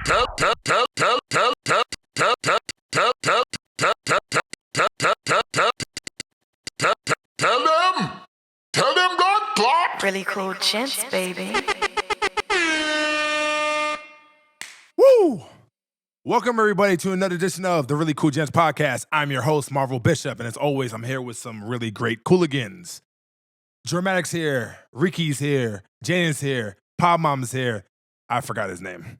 Tell them God clock. Really cool gents, baby. Woo! Welcome, everybody, to another edition of the Really Cool Gents podcast. I'm your host, Marvel Bishop, and as always, I'm here with some really great cooligans. Dramatic's here, Ricky's here, Jane's here, Pop Mom's here. I forgot his name.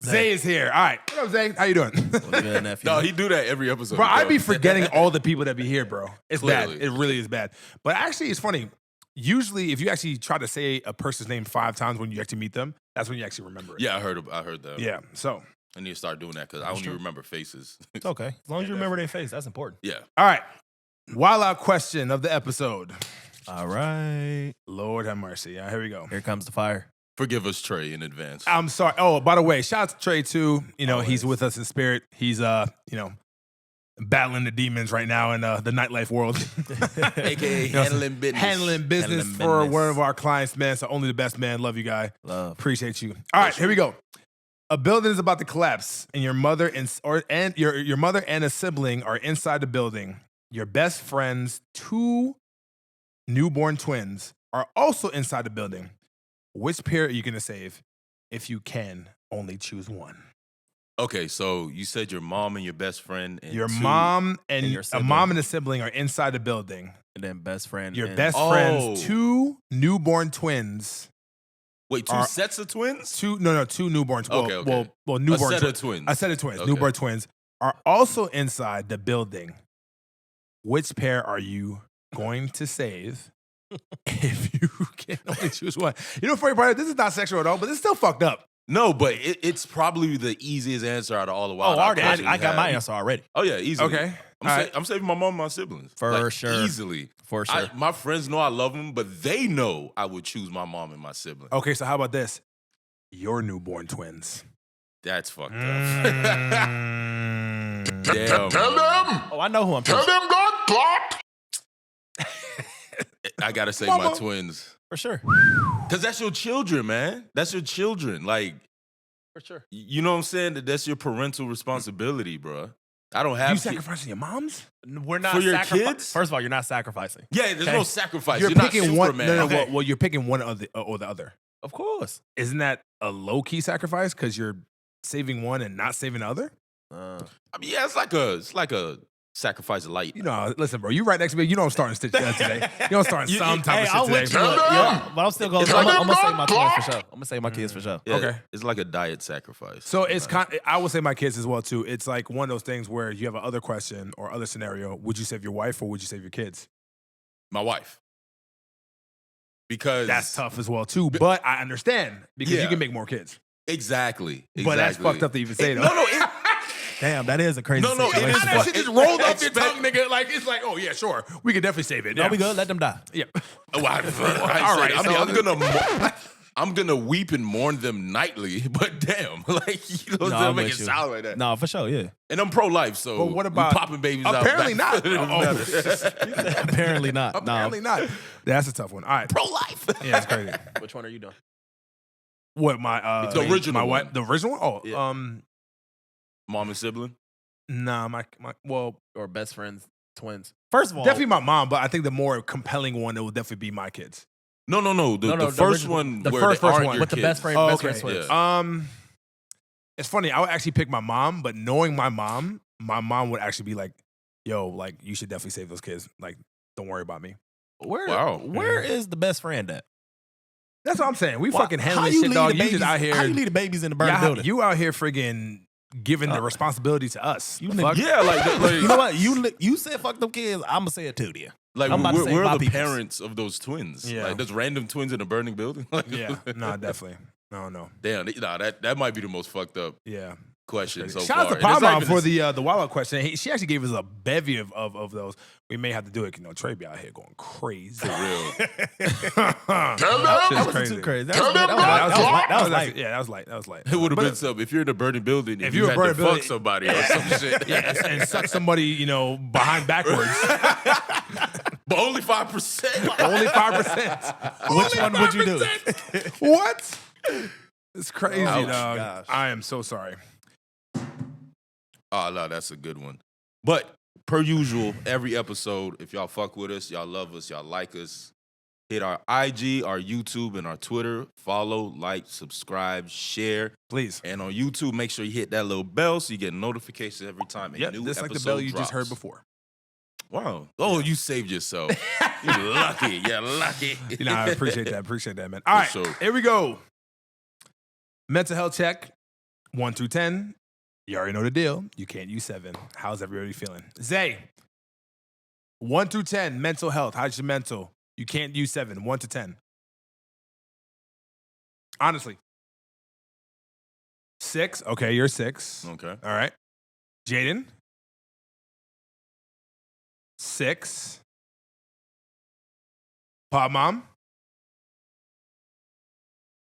Zay is here. All right. What up, Zay? How you doing? Good, nephew. No, he do that every episode. Bro, I be forgetting all the people that be here, bro. It's Clearly. bad. It really is bad. But actually, it's funny. Usually, if you actually try to say a person's name 5 times when you actually meet them, that's when you actually remember it. Yeah, I heard that. Yeah. So, I need to start doing that because I don't even remember faces. It's okay. As long as you remember their face, that's important. Yeah. all right. Wild out question of the episode. All right. Lord have mercy. Here we go. Here comes the fire. Forgive us, Trey, in advance. I'm sorry. Oh, by the way, shout out to Trey too. He's with us in spirit. He's battling the demons right now in the nightlife world. AKA handling business. Handling business Handling for business. one of our clients, man. So only the best, man. Love you, guy. Love. Appreciate you. All right, here we go. A building is about to collapse, and your mother and your mother and a sibling are inside the building. Your best friend's 2 newborn twins are also inside the building. Which pair are you going to save? If you can, only choose one. Okay, so you said your mom and your best friend and Your 2 mom and and your a sibling. mom and a sibling are inside the building. And then best friend. Your and- best Oh. friend's 2 newborn twins. Wait, 2 are- sets of twins? 2 newborns. Okay. Well, newborn a set twi- of twins. A set of twins. Okay. Newborn twins are also inside the building. Which pair are you going to save? If you can only choose one. You know, funny part, this is not sexual at all, but it's still fucked up. No, but it's probably the easiest answer out of all the wild. already. questions I we got have. my answer already. Oh yeah, easily. Okay. I'm saving my mom and my siblings. For sure. Easily. For sure. My friends know I love them, but they know I would choose my mom and my siblings. Okay, so how about this? Your newborn twins. That's fucked up. Mm. Damn. Tell them. Oh, I know who I'm Tell choosing. them God clock. I gotta say my Mama. twins. For sure. Cause that's your children, man. That's your children. Like, For sure. you know what I'm saying? That's your parental responsibility, bro. I don't have You kids. sacrificing your moms? We're not For your sacrificing. kids? First of all, you're not sacrificing. Yeah, there's Okay. no sacrifice. You're You're picking not one. Superman. No, Okay. well, you're picking one of the or the other. Of course. Isn't that a low key sacrifice because you're saving one and not saving the other? I mean, yeah, it's like a sacrifice of light. You know, listen, bro. You right next to me. You know I'm starting stitch today. You know I'm starting some type of shit I'm today. with you. bro. Yeah, but I'm still going. It's I'm like gonna a save my twins for clock. sure. I'm gonna save my kids for sure. Yeah, Okay. It's like a diet sacrifice. So it's I would say my kids as well too. It's like one of those things where you have a other question or other scenario. Would you save your wife or would you save your kids? My wife. Because That's tough as well too. But I understand because you Yeah. can make more kids. Exactly. But that's fucked up to even say though. Damn, that is a crazy. No, it situation. is That shit just rolled off your Expect- tongue, nigga. Like it's like, oh yeah, sure, we could definitely save it. No, Yeah. we good. Let them die. Yeah. All right, right. so- I'm gonna weep and mourn them nightly, but damn, like you know, No, don't I'm make it with you. sound like that. No, for sure. Yeah. And I'm pro-life, so But what about we popping babies apparently out? not. It doesn't Oh. matter. Apparently not. Apparently not. That's a tough one. All right. Pro-life. Yeah, it's crazy. Which one are you doing? What my The original my one. wife, the original one? Oh, Yeah. Mom and sibling. nah, my well, Or best friends, twins. First of all, definitely my mom, but I think the more compelling one it will definitely be my kids. No. The first original- one. the where first they aren't one. your with the best kids. friend, Oh, best okay. friend twins. Yeah. It's funny. I would actually pick my mom, but knowing my mom would actually be like, "Yo, like you should definitely save those kids. Like, don't worry about me." Where is the best friend at? That's what I'm saying. We Why- fucking how handling you shit, leave dog. the You babies- just out here. How you leave the babies in the burning building? You out here friggin' giving the responsibility to us. You The nigga- fuck? Yeah, like You know what? You said fuck them kids. I'm gonna say it too, dear. like I'm about to say we're my the peoples. parents of those twins. Yeah. Like there's random twins in a burning building. Like, Yeah, no, definitely. No. Damn, that might be the most fucked up Yeah. question so Shout far. out to And it's Pop not Mom even for the wild out question. She actually gave us a bevy of those. We may have to do it. You know, Trey be out here going crazy. for real. Tell them. That Shit's wasn't crazy. too crazy. That Tell was good. them That was God light. That was actually- light. Yeah, that was light. That was light. It would have But- been some if you're in a burning building. If If you you were had burning to building- fuck somebody or some shit. Yeah, and suck somebody, you know, behind backwards. But only 5%. Only 5%. Which one would you do? What? It's crazy, Ouch. dog. Gosh. I am so sorry. Oh, no, that's a good one. But per usual, every episode, if y'all fuck with us, y'all love us, y'all like us, hit our IG, our YouTube, and our Twitter. Follow, like, subscribe, share. Please. And on YouTube, make sure you hit that little bell so you get notifications every time a Yep, new just episode like the bell you drops. just heard before. Wow. Oh, you saved yourself. You're lucky. You're lucky. I appreciate that. Appreciate that, man. All right, sure. here we go. Mental health check, 1 through 10. You already know the deal. You can't use 7. How's everybody feeling? Zay, 1 through 10, mental health. How's your mental? You can't use 7, 1 to 10. Honestly. 6. Okay, you're 6. Okay. All right. Jaden? 6. Pop Mom?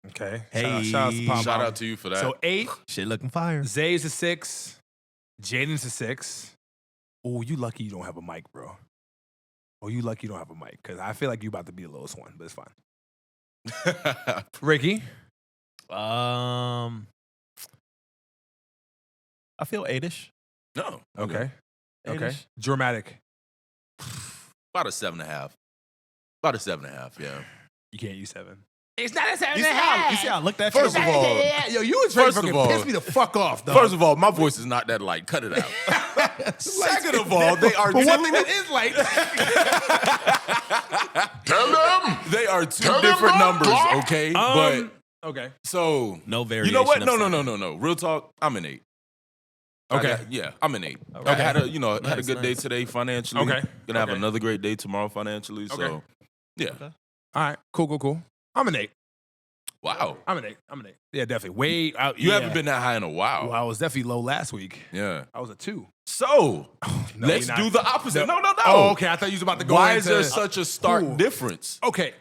Okay. Shout out to Pop Shout Mom. out to you for that. So 8. Shit looking fire. Zay's a 6. Jaden's a 6. Oh, you lucky you don't have a mic, bro. Oh, you lucky you don't have a mic, because I feel like you about to be the lowest one, but it's fine. Ricky? I feel 8-ish. No. Okay. Okay. 8-ish. Dramatic. About a 7.5. About a 7.5, yeah. You can't use 7. It's not a 7 You see how I looked at you? First of all, Yo, you and Trey First of fucking all- pissed me the fuck off, dog. first of all, my voice is not that light. Cut it out. Second of all, they are But one two, thing that is light. Tell them. they are two Tell them different not numbers, talk. okay? Okay. So No variation. you know what? of No. sound. Real talk, I'm an 8. Okay. I'm an 8. Okay. I had a had a Nice, good day nice. today financially. Okay. Gonna have Okay. another great day tomorrow financially. So Okay. yeah. Okay. All right. Cool. I'm an 8. Wow. I'm an 8. Yeah, definitely. Way out. You haven't been that high in a while. Well, I was definitely low last week. Yeah. I was a 2. So No, let's we not. do the opposite. No. Oh, okay. I thought you was about to go Why into... is there such a stark Ooh. difference? Okay.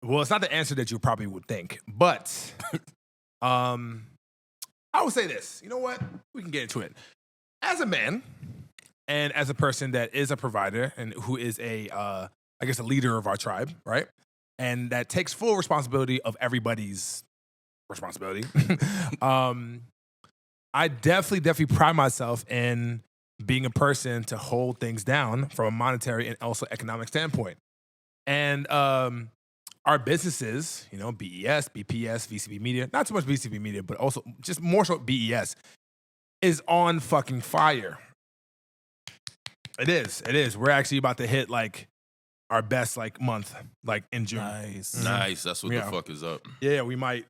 Well, it's not the answer that you probably would think, but I would say this. You know what? We can get into it. As a man and as a person that is a provider and who is a leader of our tribe, right? And that takes full responsibility of everybody's responsibility. I definitely pride myself in being a person to hold things down from a monetary and also economic standpoint. And our businesses, BES, BPS, VCB Media, not so much VCB Media, but also just more so BES, is on fucking fire. It is. We're actually about to hit our best month, in June. Nice. Nice. That's what Yeah. the fuck is up. Yeah, we might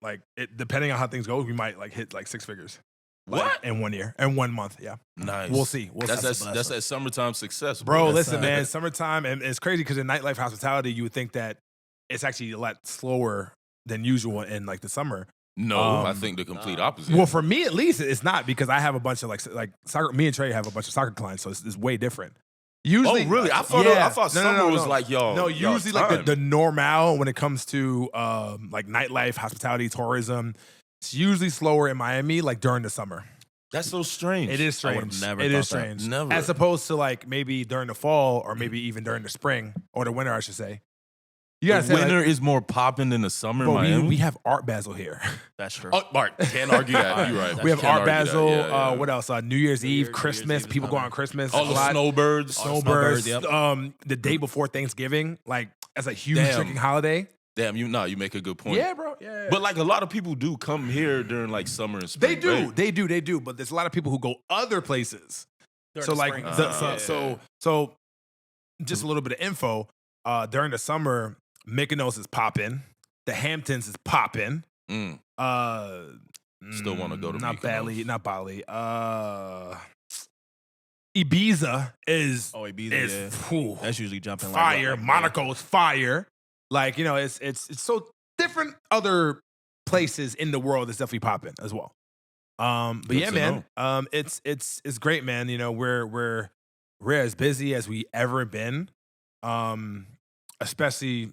depending on how things go, we might hit 6 figures. What? In 1 year, in 1 month, yeah. Nice. We'll see. That's that summertime success, Bro, bro. listen, man, summertime, and it's crazy because in nightlife hospitality, you would think that it's actually a lot slower than usual in the summer. No, I think the complete opposite. Well, for me at least, it's not because I have a bunch of soccer. Me and Trey have a bunch of soccer clients, so it's way different. Usually, really? I thought summer was like y'all. No, y'all usually time. the normal when it comes to nightlife, hospitality, tourism. It's usually slower in Miami, during the summer. That's so strange. It is I would've strange. never It is thought that. strange. Never. As opposed to maybe during the fall or maybe even during the spring or the winter, I should say. You gotta The say winter is more popping than the summer in bro, Miami. we have Art Basel here. That's true. Oh, Mark, can't argue that. You're right. We have Can't Art argue that. Basel. Yeah, yeah. What else? New Year's Eve, New Year's Christmas. Eve is People go coming. on Christmas. All a the lot. snowbirds. Snowbirds. Snowbirds, The day before Thanksgiving, that's a huge Damn. drinking holiday. Damn, you make a good point. Yeah, bro. Yeah. But a lot of people do come here during summer and spring. they do, right? they do. But there's a lot of people who go other places. During So the like, spring. so just a little bit of info. During the summer, Mykonos is popping. The Hamptons is popping. Mm. Still wanna go to not Mykonos. Not Bali. Ibiza is Ibiza, phew, That's usually jumping fire. like Monaco's fire. It's so different other places in the world that's definitely popping as well. But Good yeah, to man. It's great, man. We're as busy as we ever been. Especially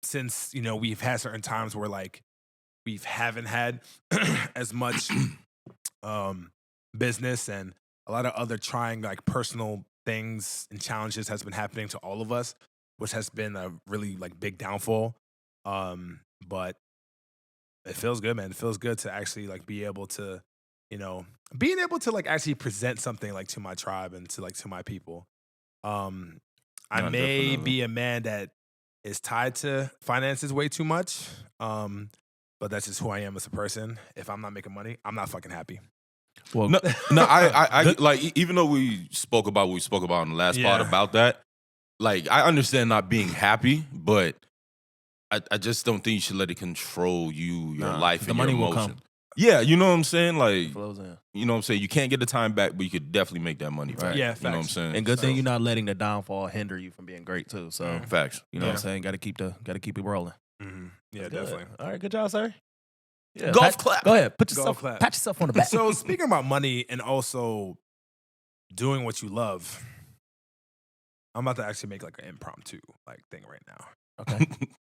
since, we've had certain times where we haven't had as much business, and a lot of other trying personal things and challenges has been happening to all of us. which has been a really like big downfall. But it feels good, man. It feels good to actually like be able to, being able to like actually present something like to my tribe and to my people. I No, may definitely. be a man that is tied to finances way too much. But that's just who I am as a person. If I'm not making money, I'm not fucking happy. Well, No, I like even though we spoke about what we spoke about in the last part Yeah. about that, like I understand not being happy, but I just don't think you should let it control you, your life, the and money your will emotion. come. Yeah, you know what I'm saying? Like, Flows in. you know what I'm saying? You can't get the time back, but you could definitely make that money back. Right. Yeah, You know what I'm facts. saying? And good thing you're not letting the downfall hinder you from being great too. So Facts. you know what I'm Yeah. saying? Got to keep it rolling. Mm-hmm. Yeah, That's good. definitely. All right, good job, sir. Yeah, Golf clap. Go ahead, Golf clap. pat yourself on the back. So speaking about money and also doing what you love, I'm about to actually make like an impromptu like thing right now, Okay,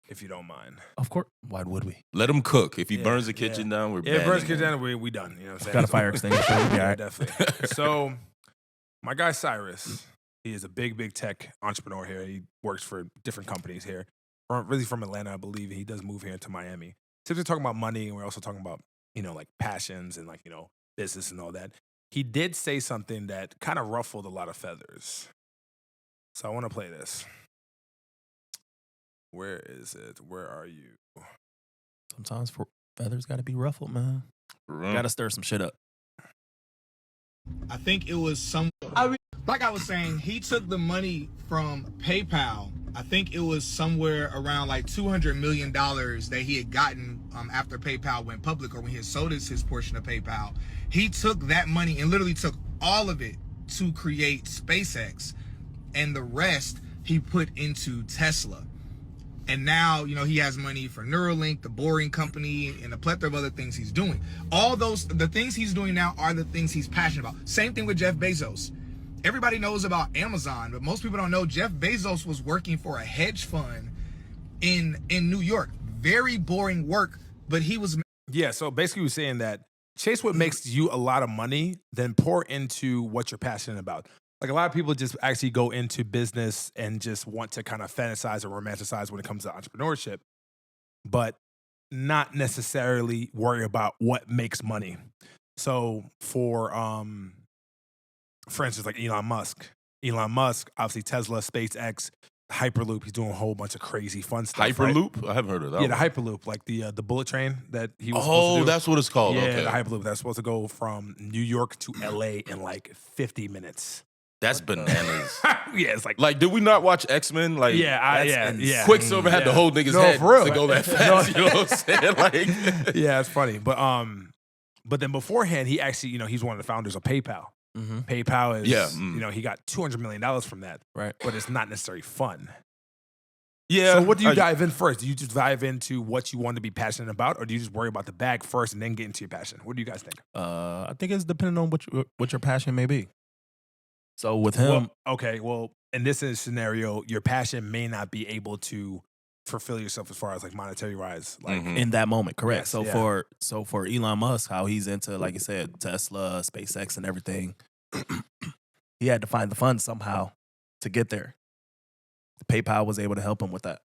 if you don't mind. of course. Why would we? Let him cook. If he Yeah, burns the kitchen down, we're Yeah, banning first him. get down, we done. You know what I'm saying? Got a fire extinguisher. We'll be all Yeah, right. definitely. So my guy Cyrus, he is a big tech entrepreneur here. He works for different companies here, really from Atlanta, I believe. He does move here into Miami. Typically talking about money, and we're also talking about like passions and like business and all that. He did say something that kind of ruffled a lot of feathers. So I want to play this. Where is it? Where are you? Sometimes feathers got to be ruffled, man. Mm. Got to stir some shit up. I think it was like I was saying, he took the money from PayPal. I think it was somewhere around like $200 million that he had gotten after PayPal went public, or when he had sold his portion of PayPal. He took that money and literally took all of it to create SpaceX, and the rest he put into Tesla. And now, he has money for Neuralink, the Boring Company, and a plethora of other things he's doing. The things he's doing now are the things he's passionate about. Same thing with Jeff Bezos. Everybody knows about Amazon, but most people don't know Jeff Bezos was working for a hedge fund in New York. Very boring work, but he was... Yeah, so basically we're saying that chase what makes you a lot of money, then pour into what you're passionate about. Like a lot of people just actually go into business and just want to kind of fantasize or romanticize when it comes to entrepreneurship, but not necessarily worry about what makes money. So for instance, like Elon Musk, obviously Tesla, SpaceX, Hyperloop, he's doing a whole bunch of crazy fun stuff. Right? Hyperloop? I haven't heard of that. Yeah, the one. Hyperloop, like the bullet train that he was supposed to Oh, do. that's what it's called. Yeah, Okay. the Hyperloop. That's supposed to go from New York to LA in like 50 minutes. That's bananas. Yeah, it's like, Like, did we not watch X-Men? Like, yeah. Quicksilver had to Yeah. hold niggas' No, head for real. to go that fast. You know what I'm saying? Like, yeah, it's funny. But then beforehand, he actually, he's one of the founders of PayPal. Mm-hmm. PayPal is, Yeah, he got $200 million from that, Right. but it's not necessarily fun. yeah. So what do you I- dive in first? Do you just dive into what you want to be passionate about, or do you just worry about the bag first and then get into your passion? What do you guys think? I think it's depending on what your passion may be. So with him, Well, in this scenario, your passion may not be able to fulfill yourself as far as like monetary wise. Like, Mhm. in that moment, correct. Yes, So yeah. for Elon Musk, how he's into, like you said, Tesla, SpaceX, and everything, he had to find the funds somehow to get there. PayPal was able to help him with that.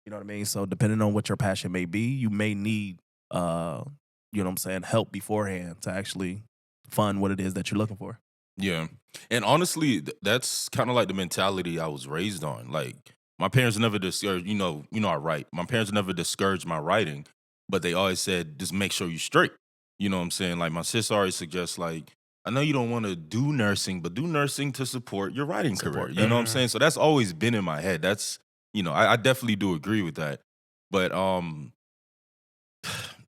You know what I mean? So depending on what your passion may be, you may need, help beforehand to actually fund what it is that you're looking for. Yeah. And honestly, that's kind of like the mentality I was raised on. Like, my parents never discouraged, I write. My parents never discouraged my writing, but they always said, just make sure you're straight. You know what I'm saying? Like, my sister always suggests, like, I know you don't want to do nursing, but do nursing to support your writing career. You know what I'm saying? So that's always been in my head. That's, I definitely do agree with that. But,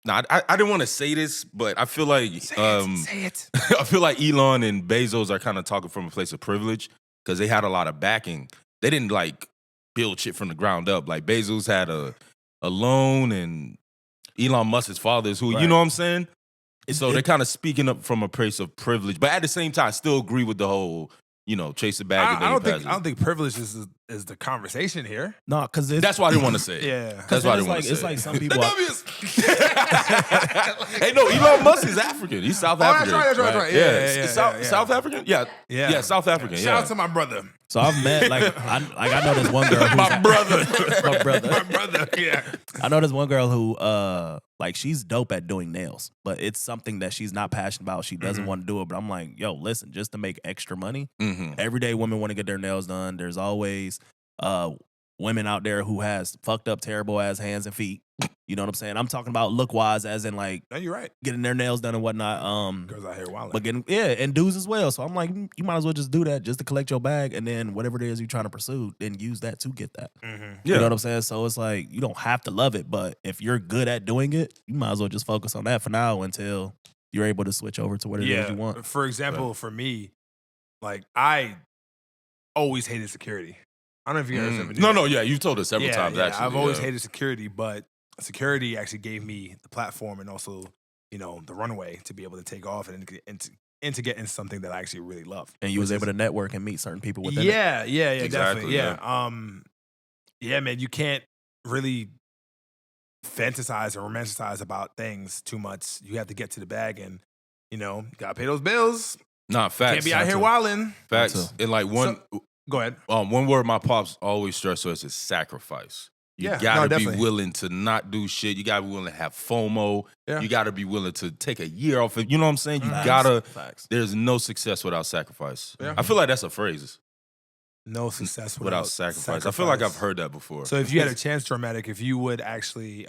I didn't want to say this, but I feel like say it. I feel like Elon and Bezos are kind of talking from a place of privilege because they had a lot of backing. They didn't like build shit from the ground up. Like Bezos had a loan, and Elon Musk's father is who, you know what I'm saying? So they're kind of speaking up from a place of privilege, but at the same time, I still agree with the whole, chase the bag. And I then don't think privilege is is the conversation here. No, because That's why I didn't want to say it. Yeah. That's why I didn't like want to say it's it. like some people. Hey, no, Elon Musk is African. He's South African. That's right. Yeah, South African? Yeah. South African. Shout Yeah. out to my brother. So I've met I know this one girl. Who's My brother. my brother. My brother, yeah. I know this one girl who like she's dope at doing nails, but it's something that she's not passionate about. She doesn't want to do it. But I'm like, yo, listen, just to make extra money. Everyday women want to get their nails done. There's always women out there who has fucked up, terrible ass hands and feet. You know what I'm saying? I'm talking about look wise, as in like No, you're right. getting their nails done and whatnot. Girls out here wilding. But getting and dudes as well. So I'm like, you might as well just do that just to collect your bag, and then whatever it is you're trying to pursue, then use that to get that. You know what I'm saying? So it's like you don't have to love it, but if you're good at doing it, you might as well just focus on that for now until you're able to switch over to what it is you want. For example, for me, like I always hated security. I don't know if you guys ever knew. No, yeah, you've told us several times, actually. I've always hated security, but security actually gave me the platform and also, the runway to be able to take off and to get into something that I actually really love. And you was able to network and meet certain people within it. Yeah, Exactly, definitely. Yeah, man, you can't really fantasize or romanticize about things too much. You have to get to the bag and, gotta pay those bills. Nah, facts. Can't be out here wilding. Facts. And like Go ahead. one word my pops always stress us is sacrifice. You gotta be definitely. willing to not do shit. You gotta be willing to have FOMO. Yeah. You gotta be willing to take a year off. You know what I'm saying? You gotta. There's no success without sacrifice. Yeah. I feel like that's a phrase. No success Without sacrifice. I feel like I've heard that before. So if you had a chance, Dramatic, if you would actually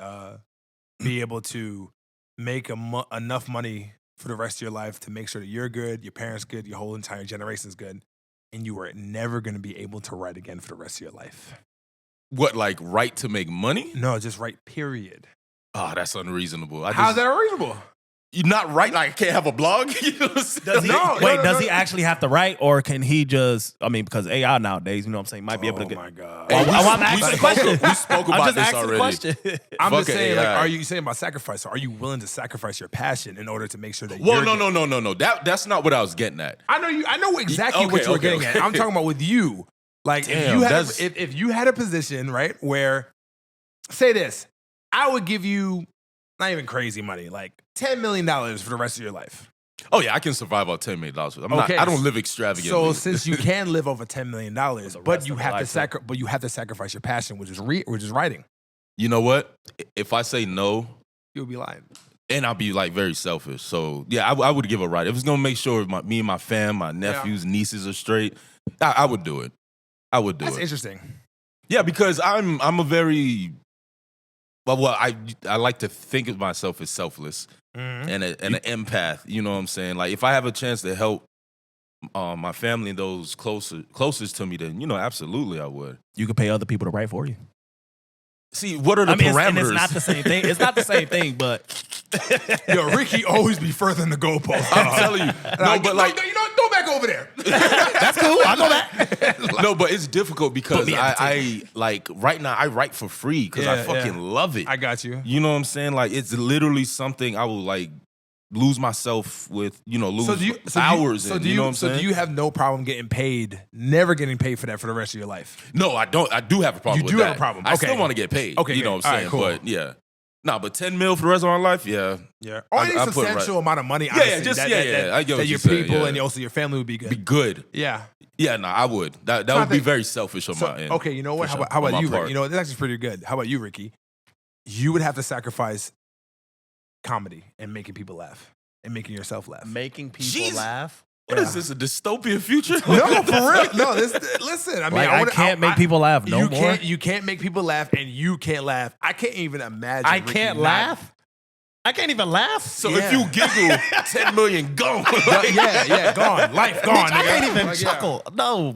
be able to make enough money for the rest of your life to make sure that you're good, your parents good, your whole entire generation's good, and you were never going to be able to write again for the rest of your life. What, like right to make money? No, just write, period. Oh, that's unreasonable. How's that unreasonable? You're not right. Like I can't have a blog. You know what I'm saying? Does he actually have to write, or can he just? I mean, because AI nowadays, you know what I'm saying, might be able to get. Oh my God! I'm asking the question. We spoke about this already. I'm just saying, AI. like, are you saying about sacrifice? Are you willing to sacrifice your passion in order to make sure that? Well, you're no. That's not what I was getting at. I know exactly what you were getting at. I'm talking about with you. Like, Damn, if you had a position, right, where, say this, I would give you not even crazy money, like $10 million for the rest of your life. Oh yeah, I can survive on $10 million. I don't live extravagantly. So since you can live over $10 million, but you have to sacrifice your passion, which is writing. You know what? If I say no, You'll be lying. and I'll be like very selfish. So yeah, I would give a right. If it's gonna make sure me and my fam, my nephews, nieces are straight, I would do it. I would do That's it. interesting. Yeah, because I'm a very I like to think of myself as selfless and an empath. You know what I'm saying? Like if I have a chance to help my family and those closest to me, then absolutely I would. You could pay other people to write for you. See, what are the parameters? And it's not the same thing. It's not the same thing, but Yo, Ricky always be further than the goalpost. I'm telling you. No, but like go back over there. that's cool. I know that. no, but it's difficult because I like right now I write for free because I fucking love it. I got you. You know what I'm saying? Like it's literally something I will like lose myself with, lose hours. Do you have no problem never getting paid for that for the rest of your life? No, I don't. I do have a problem. You do have a problem. I Okay. still want to get paid. Okay, you know what I'm saying? all right, cool. But yeah. No, but $10 million for the rest of my life, yeah. Or I any put it substantial right. amount of money, Yeah, honestly, I get that what your you're saying, people yeah. and also your family would be good. Be good. Yeah. Yeah, no, I would. That So I would be think- very selfish on my end. Okay, you know what? For How sure. about On my you, part. Ricky? You know what? That's actually pretty good. How about you, Ricky? You would have to sacrifice comedy and making people laugh and making yourself laugh. Making people Jeez. laugh. What is this, a dystopian future? No, for real. No, listen. I mean, Like, I can't make people laugh no more? You can't make people laugh, and you can't laugh. I can't even imagine. I Ricky can't not- laugh. I can't even laugh. So Yeah. if you giggle, 10 million gone. Yeah, gone. Life gone. I can't nigga. even Like, yeah. chuckle. No.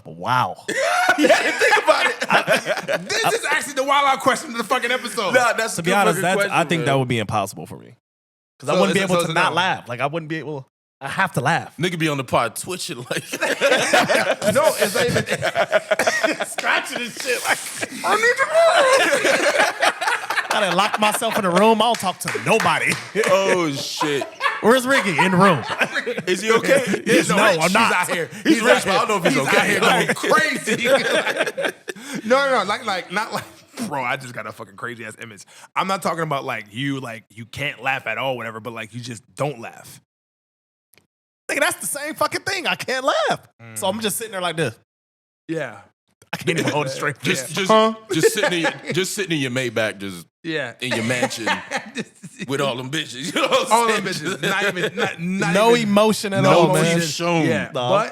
Wow. Think about it. This is actually the wild out question of the fucking episode. Nah, that's To a be good honest, fucking question, I think man. that would be impossible for me. Because I So wouldn't be it's- able so to it's not no. laugh. Like I wouldn't be able. I have to laugh. Nigga be on the pod twitching like. No, it's not even. Scratching and shit. Like, I need to move. I done locked myself in a room. I don't talk to nobody. Oh shit. Where's Ricky? In the room. Is he okay? He's No, rich. I'm not. Out here. He's rich, but I don't know if he's out okay. here going crazy. No, like not like. Bro, I just got a fucking crazy ass image. I'm not talking about like you can't laugh at all, whatever, but like you just don't laugh. Nigga, that's the same fucking thing. I can't laugh. So I'm just sitting there like this. Yeah. I can't even hold it straight. Just sitting in your Maybach, just Yeah. in your mansion with all them bitches. You know what I'm All saying? them bitches. Not even not No even, emotion at no all, emotion. man. Shown. Yeah. No.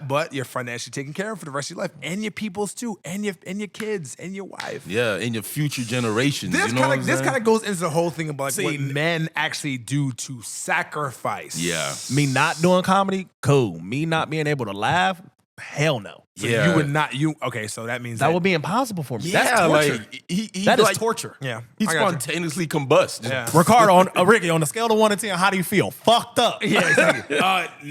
But you're financially taken care of for the rest of your life. And your peoples too. And your kids and your wife. Yeah, in your future generations. This you know what I'm kind saying? of goes into the whole thing about like See, what men actually do to sacrifice. Yeah. Me not doing comedy, cool. Me not being able to laugh, hell no. So Yeah. you would not okay, so that means That would be impossible for me. Yeah, That's torture. like he That is like, torture. yeah. He I got you. spontaneously combusts. Yeah. Ricardo, Ricky, on a scale of 1 to 10, how do you feel? Fucked up. Yeah, exactly.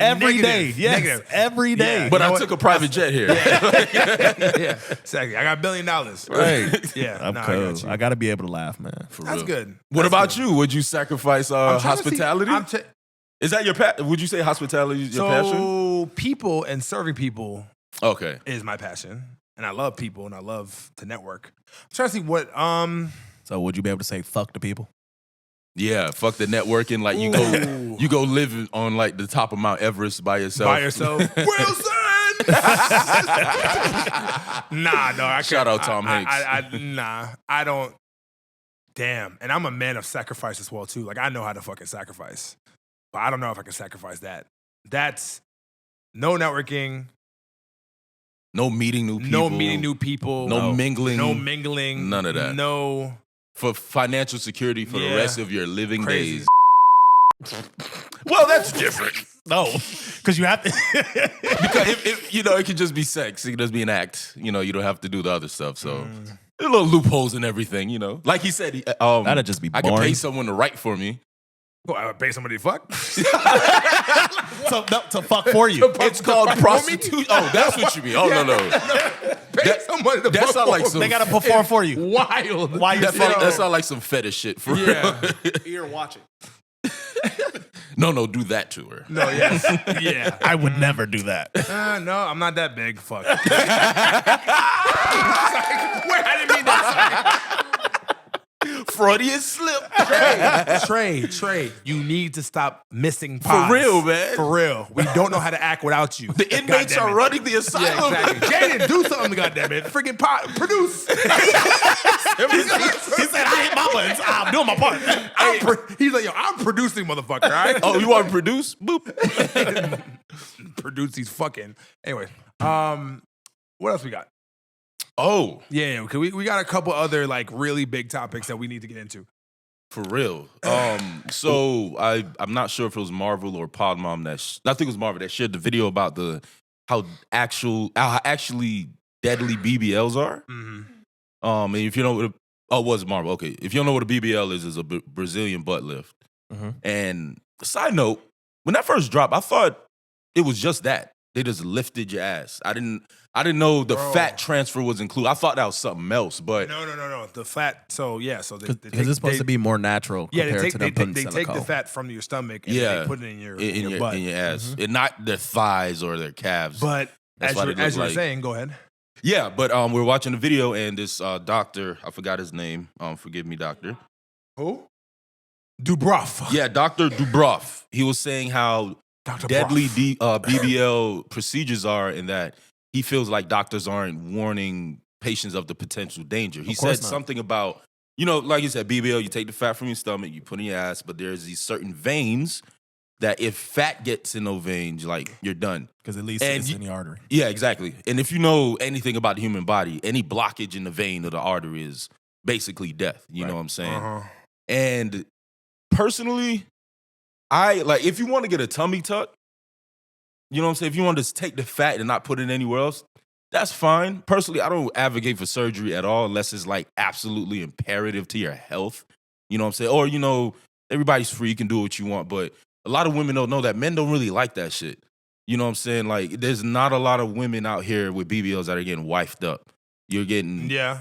Every day. Negative. Yes. Negative. Every day. Yeah. But You know I what? took a private jet here. Yeah, exactly. I got $1 billion. Right. Yeah, I'm no, cool. I got you. I got to be able to laugh, man. For That's real. good. What That's about good. you? Would you sacrifice I'm trying to see- hospitality? Is that your would you say hospitality is your passion? So people and serving people Okay. is my passion, and I love people and I love to network. I'm trying to see what So would you be able to say fuck the people? Yeah, fuck the networking. Like Ooh. you go live on like the top of Mount Everest by yourself. by yourself. Wilson. Nah, no. I Shout can't. out Tom Hanks. Nah, I don't. Damn, and I'm a man of sacrifice as well too. Like I know how to fucking sacrifice, but I don't know if I can sacrifice that. That's no networking, No meeting new people. no meeting new people, No mingling. no mingling, None of that. No. For financial security for the Yeah. rest of your living Crazy. days. Well, that's different. No, because you have to. Because if it could just be sex. It could just be an act. You know, you don't have to do the other stuff. So there are little loopholes and everything, you know. Like he said, That'd just be I could pay boring. someone to write for me. Well, I would pay somebody to fuck. to fuck for you. It's called prostitution. Oh, that's what you mean. Oh, no. Pay somebody to That fuck sound like for some. They got to perform for you. wild. Why you That sitting sound like some fetish shit for Yeah. real. here watching? No, do that to her. No, yes. Yeah. I would never do that. No, I'm not that big. Fuck. Wait, I didn't mean that. Freudian slip. Trey, you need to stop missing For pods. real, man. For real. We don't know how to act without you. The inmates Goddamn are it. running the asylum. Yeah, exactly. Jaden, do something, goddamn it. Freaking pot. Produce. He said, I ain't my buttons. I'm doing my part. He's like, yo, I'm producing, motherfucker, all right? Oh, you want to produce? Boop. Produce these fucking. Anyway, what else we got? Oh, Yeah, okay, we got a couple other like really big topics that we need to get into. for real. So I'm not sure if it was Marvel or Podmom I think it was Marvel that shared the video about how actually deadly BBLs are. Mm-hmm. And if you know what it was Marvel. Okay, if you don't know what a BBL is a Brazilian butt lift. Mhm. And side note, when that first dropped, I thought it was just that. They just lifted your ass. I didn't know the Bro. fat transfer was included. I thought that was something else, but No. The fat. So yeah. So they Because it's supposed to be more natural Yeah, compared to them putting they take silicone. the fat from your stomach and Yeah. then they put it in your in your butt. in your ass, and not their thighs or their calves. But That's as why you they look were like- saying, go ahead. Yeah, but we're watching the video, and this doctor, I forgot his name. Forgive me, doctor. Who? Dubroff. Yeah, Dr. Dubroff. He was saying how Dr. deadly Broff. BBL procedures are, and that he feels like doctors aren't warning patients of the potential danger. He Of course said not. something about, like you said, BBL, you take the fat from your stomach, you put in your ass, but there's these certain veins that if fat gets in those veins, like, you're done. Because at least And it's you- in the artery. Yeah, exactly. And if you know anything about the human body, any blockage in the vein or the artery is basically death. You know what I'm saying? Uh-huh. And personally, if you want to get a tummy tuck, you know what I'm saying? If you want to take the fat and not put it anywhere else, that's fine. Personally, I don't advocate for surgery at all unless it's like absolutely imperative to your health. You know what I'm saying? Or, everybody's free, you can do what you want, but a lot of women don't know that men don't really like that shit. You know what I'm saying? Like, there's not a lot of women out here with BBLs that are getting wifed up. You're getting, Yeah.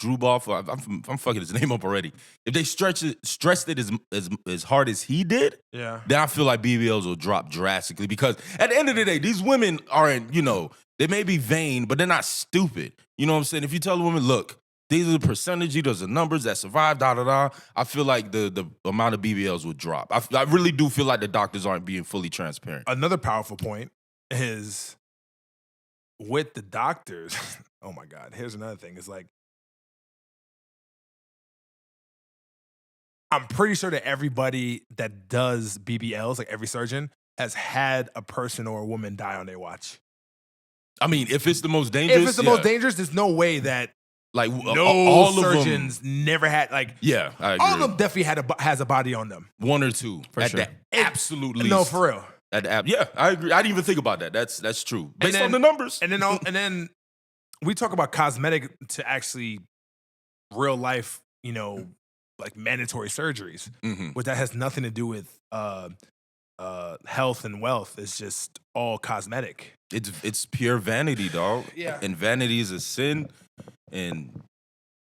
Druboff, I'm fucking his name up already. If they stressed it as hard as he did, Yeah. then I feel like BBLs will drop drastically because at the end of the day, these women aren't, they may be vain, but they're not stupid. You know what I'm saying? If you tell a woman, look, these are the percentage, these are the numbers that survive, I feel like the amount of BBLs will drop. I really do feel like the doctors aren't being fully transparent. Another powerful point is with the doctors. Oh my God. Here's another thing. It's like, I'm pretty sure that everybody that does BBLs, like every surgeon, has had a person or a woman die on their watch. I mean, if it's the most dangerous, If it's the most dangerous, there's no way that like no all surgeons of them, never had like. Yeah, I agree. All of them definitely has a body on them. One or two For at sure. the absolute least. No, for real. At the yeah, I agree. I didn't even think about that. That's true. Based then- on the numbers. And then we talk about cosmetic to actually real life, like mandatory surgeries, Mhm. but that has nothing to do with health and wealth. It's just all cosmetic. It's pure vanity, dog. Yeah. And vanity is a sin. And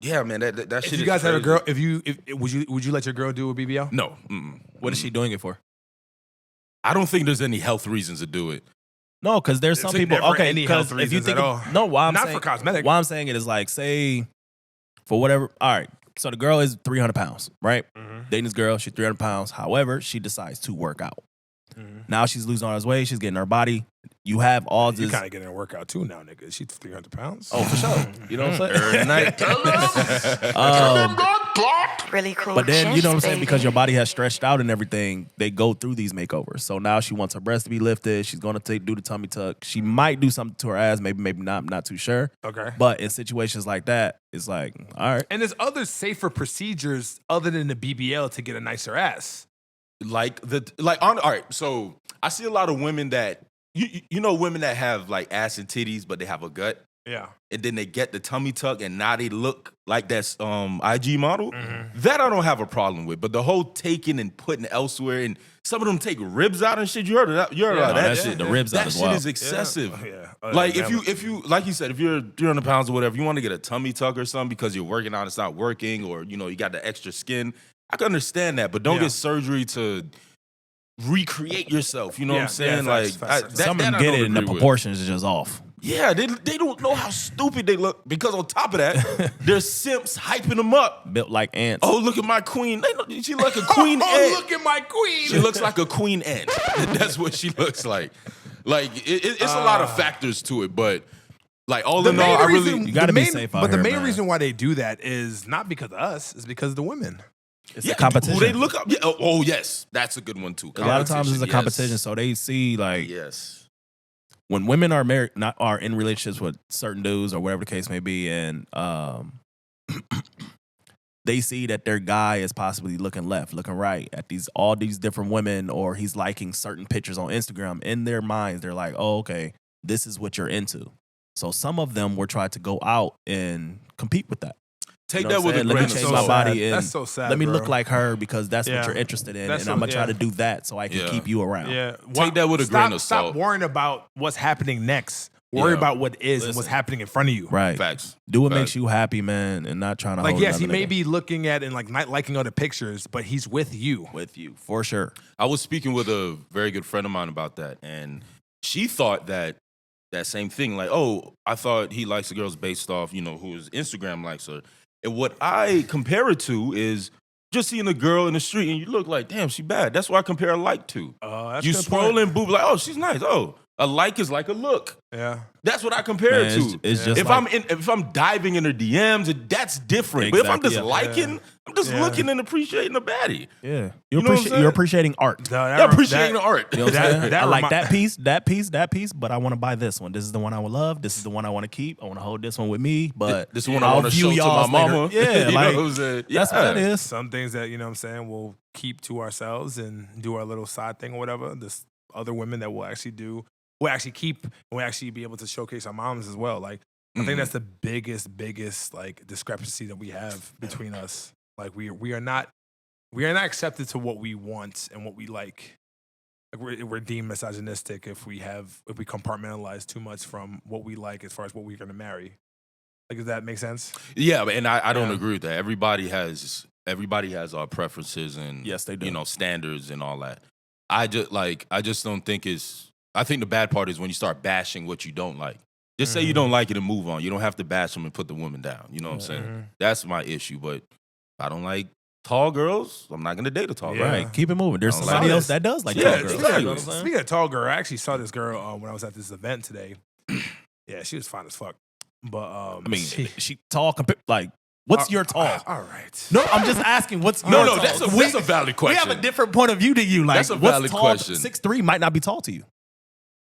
yeah, man, that shit If is you guys had a crazy. girl, would you let your girl do a BBL? No. Mm-mm. What is she doing it for? I don't think there's any health reasons to do it. No, because there's some There's people. never Okay, any because health if you reasons think at all. no, why I'm Not saying, for cosmetic. Why I'm saying it is like, say, for whatever. All right, so the girl is 300 pounds, right? Dating this girl, she's 300 pounds. However, she decides to work out. Now she's losing all her weight. She's getting her body. You have all You this. kind of getting a workout too now, nigga. She's 300 pounds. Oh, for sure. You know what I'm saying? Every night. Tell them God clock. Really cool. But then, you know what I'm saying? Gents, Because baby. your body has stretched out and everything, they go through these makeovers. So now she wants her breast to be lifted. She's going to do the tummy tuck. She might do something to her ass. Maybe not. I'm not too sure. Okay. But in situations like that, it's like, all right. And there's other safer procedures other than the BBL to get a nicer ass. All right, so I see a lot of women that you know women that have like ass and titties, but they have a gut. Yeah. And then they get the tummy tuck and now they look like that's IG model. That I don't have a problem with. But the whole taking and putting elsewhere and some of them take ribs out and shit. You heard of that? You heard of No, that that shit? shit, the ribs out That is shit wild. is excessive. Yeah. Like if you like you said, if you're 300 pounds or whatever, you want to get a tummy tuck or something because you're working out, it's not working, or you got the extra skin. I can understand that, but don't Yeah. get surgery to recreate yourself. You know what I'm Yeah, saying? yeah, facts, like facts. Some of them I get don't it and the agree with. proportions is just off. Yeah, they don't know how stupid they look because on top of that, there's simps hyping them up. Built like ants. Oh, look at my queen. She like a queen ant. Oh, look at my queen. She looks like a queen ant. That's what she looks like. Like it's a lot of factors to it, but like all in all, I really You gotta the be main- safe out But the here, main man. reason why they do that is not because of us, it's because of the women. It's a competition. Who they look up? Yeah. Oh, yes, that's a good one too. A lot of times it's a Yes. competition, so they see like Yes. when women are married, are in relationships with certain dudes or whatever the case may be, and they see that their guy is possibly looking left, looking right at all these different women, or he's liking certain pictures on Instagram. In their minds, they're like, "Oh, okay, this is what you're into." So some of them will try to go out and compete with that. Take You know that what with a I'm saying? grain Let of me salt. change my body sad. and That's so sad, let me bro. look like her because that's Yeah. what you're interested in, That's and I'm gonna so- try to yeah. do that so I can Yeah. keep you around. Yeah. Take that with a grain of Stop salt. worrying about what's happening next. Worry Yeah. about what is and what's Listen. happening in front of you. Right. Facts. Do what Facts. makes you happy, man, and not trying to Like, hold yes, he another may nigga be looking at and like not liking other pictures, but he's with you. with you for sure. I was speaking with a very good friend of mine about that, and she thought that same thing. Like, oh, I thought he likes the girls based off, who his Instagram likes her. And what I compare it to is just seeing a girl in the street and you look like, damn, she bad. That's what I compare a like to. That's You a good scroll point. and boob like, oh, she's nice. Oh, a like is like a look. Yeah. That's what I compare Man, it to. it's just if like- if I'm diving in her DMs, that's different. But if I'm Exactly, just yeah. liking, I'm just Yeah. looking and appreciating the baddie. Yeah, You know what I'm saying? you're appreciating art. Yeah, appreciating the art. You know what I'm saying? that I like remi- that piece, but I want to buy this one. This is the one I would love. This is the one I want to keep. I want to hold this one with me. But This is one I I'll want to view show to my y'all's later. mama. Yeah, You like know what I'm saying? that's what that is. Some things that, you know what I'm saying, we'll keep to ourselves and do our little side thing or whatever. There's other women that we'll actually keep, and we'll actually be able to showcase our moms as well. Like, I think that's the biggest like discrepancy that we have between us. Like we are not accepted to what we want and what we like. Like we're deemed misogynistic if we compartmentalize too much from what we like as far as what we're gonna marry. Like, does that make sense? Yeah, and I don't agree with that. Everybody has our preferences and Yes, they do. Standards and all that. I just don't think it's. I think the bad part is when you start bashing what you don't like. Just say you don't like it and move on. You don't have to bash them and put the woman down. You know what I'm saying? That's my issue. But I don't like tall girls. I'm not gonna date a tall girl. Right, keep it moving. There's I don't somebody like else that does like tall girls. Speaking of tall girl, I actually saw this girl when I was at this event today. Yeah, she was fine as fuck. But I mean, she tall. Like, what's your tall? All right. No, I'm just asking. What's your No, tall? that's a valid question. We have a different point of view to you. Like, That's a valid what's tall? question. 6'3" might not be tall to you.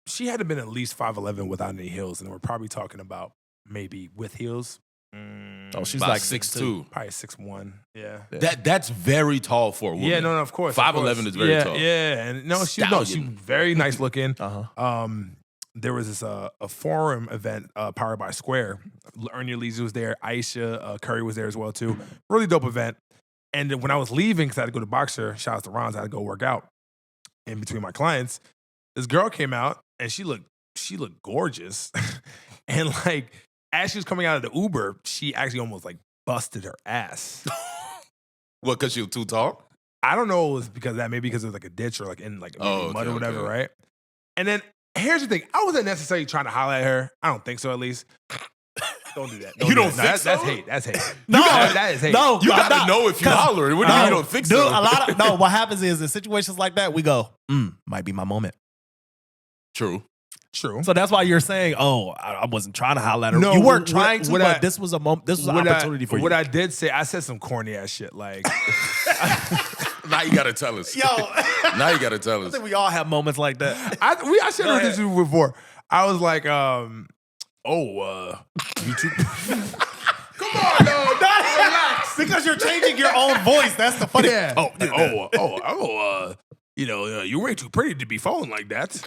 She had to been at least 5'11" without any heels, and we're probably talking about maybe with heels. Oh, she's About like 6'2". Probably 6'1". Yeah. That's very tall for a woman. Yeah, no, of course. 5'11" is very tall. Yeah, and no, she was very nice looking. There was this a forum event powered by Square. Ernie Lees was there. Aisha Curry was there as well too. Really dope event. And then when I was leaving, because I had to go to Boxer, shout out to Ron's, I had to go work out in between my clients. This girl came out and she looked gorgeous. And like as she was coming out of the Uber, she actually almost like busted her ass. What? Because she was too tall? I don't know. It was because of that. Maybe because it was like a ditch or like in like mud or whatever, right? And then here's the thing. I wasn't necessarily trying to holler at her. I don't think so, at least. Don't do that. You don't think that's, so? That's hate. That's hate. No, that is hate. No, You gotta know if you holler. What do you mean you don't think so? No, what happens is in situations like that, we go, might be my moment. True. True. So that's why you're saying, I wasn't trying to holler at her. No, you weren't trying to, what but I- this was a moment. This was an opportunity for you. What I did say, I said some corny ass shit. Like, Now you gotta tell us. Yo, Now you gotta tell I us. think we all have moments like that. I should have heard this before. I was like, YouTube. Come on, dog. Relax. Because you're changing your own voice. That's the funny. Yeah. You're way too pretty to be falling like that.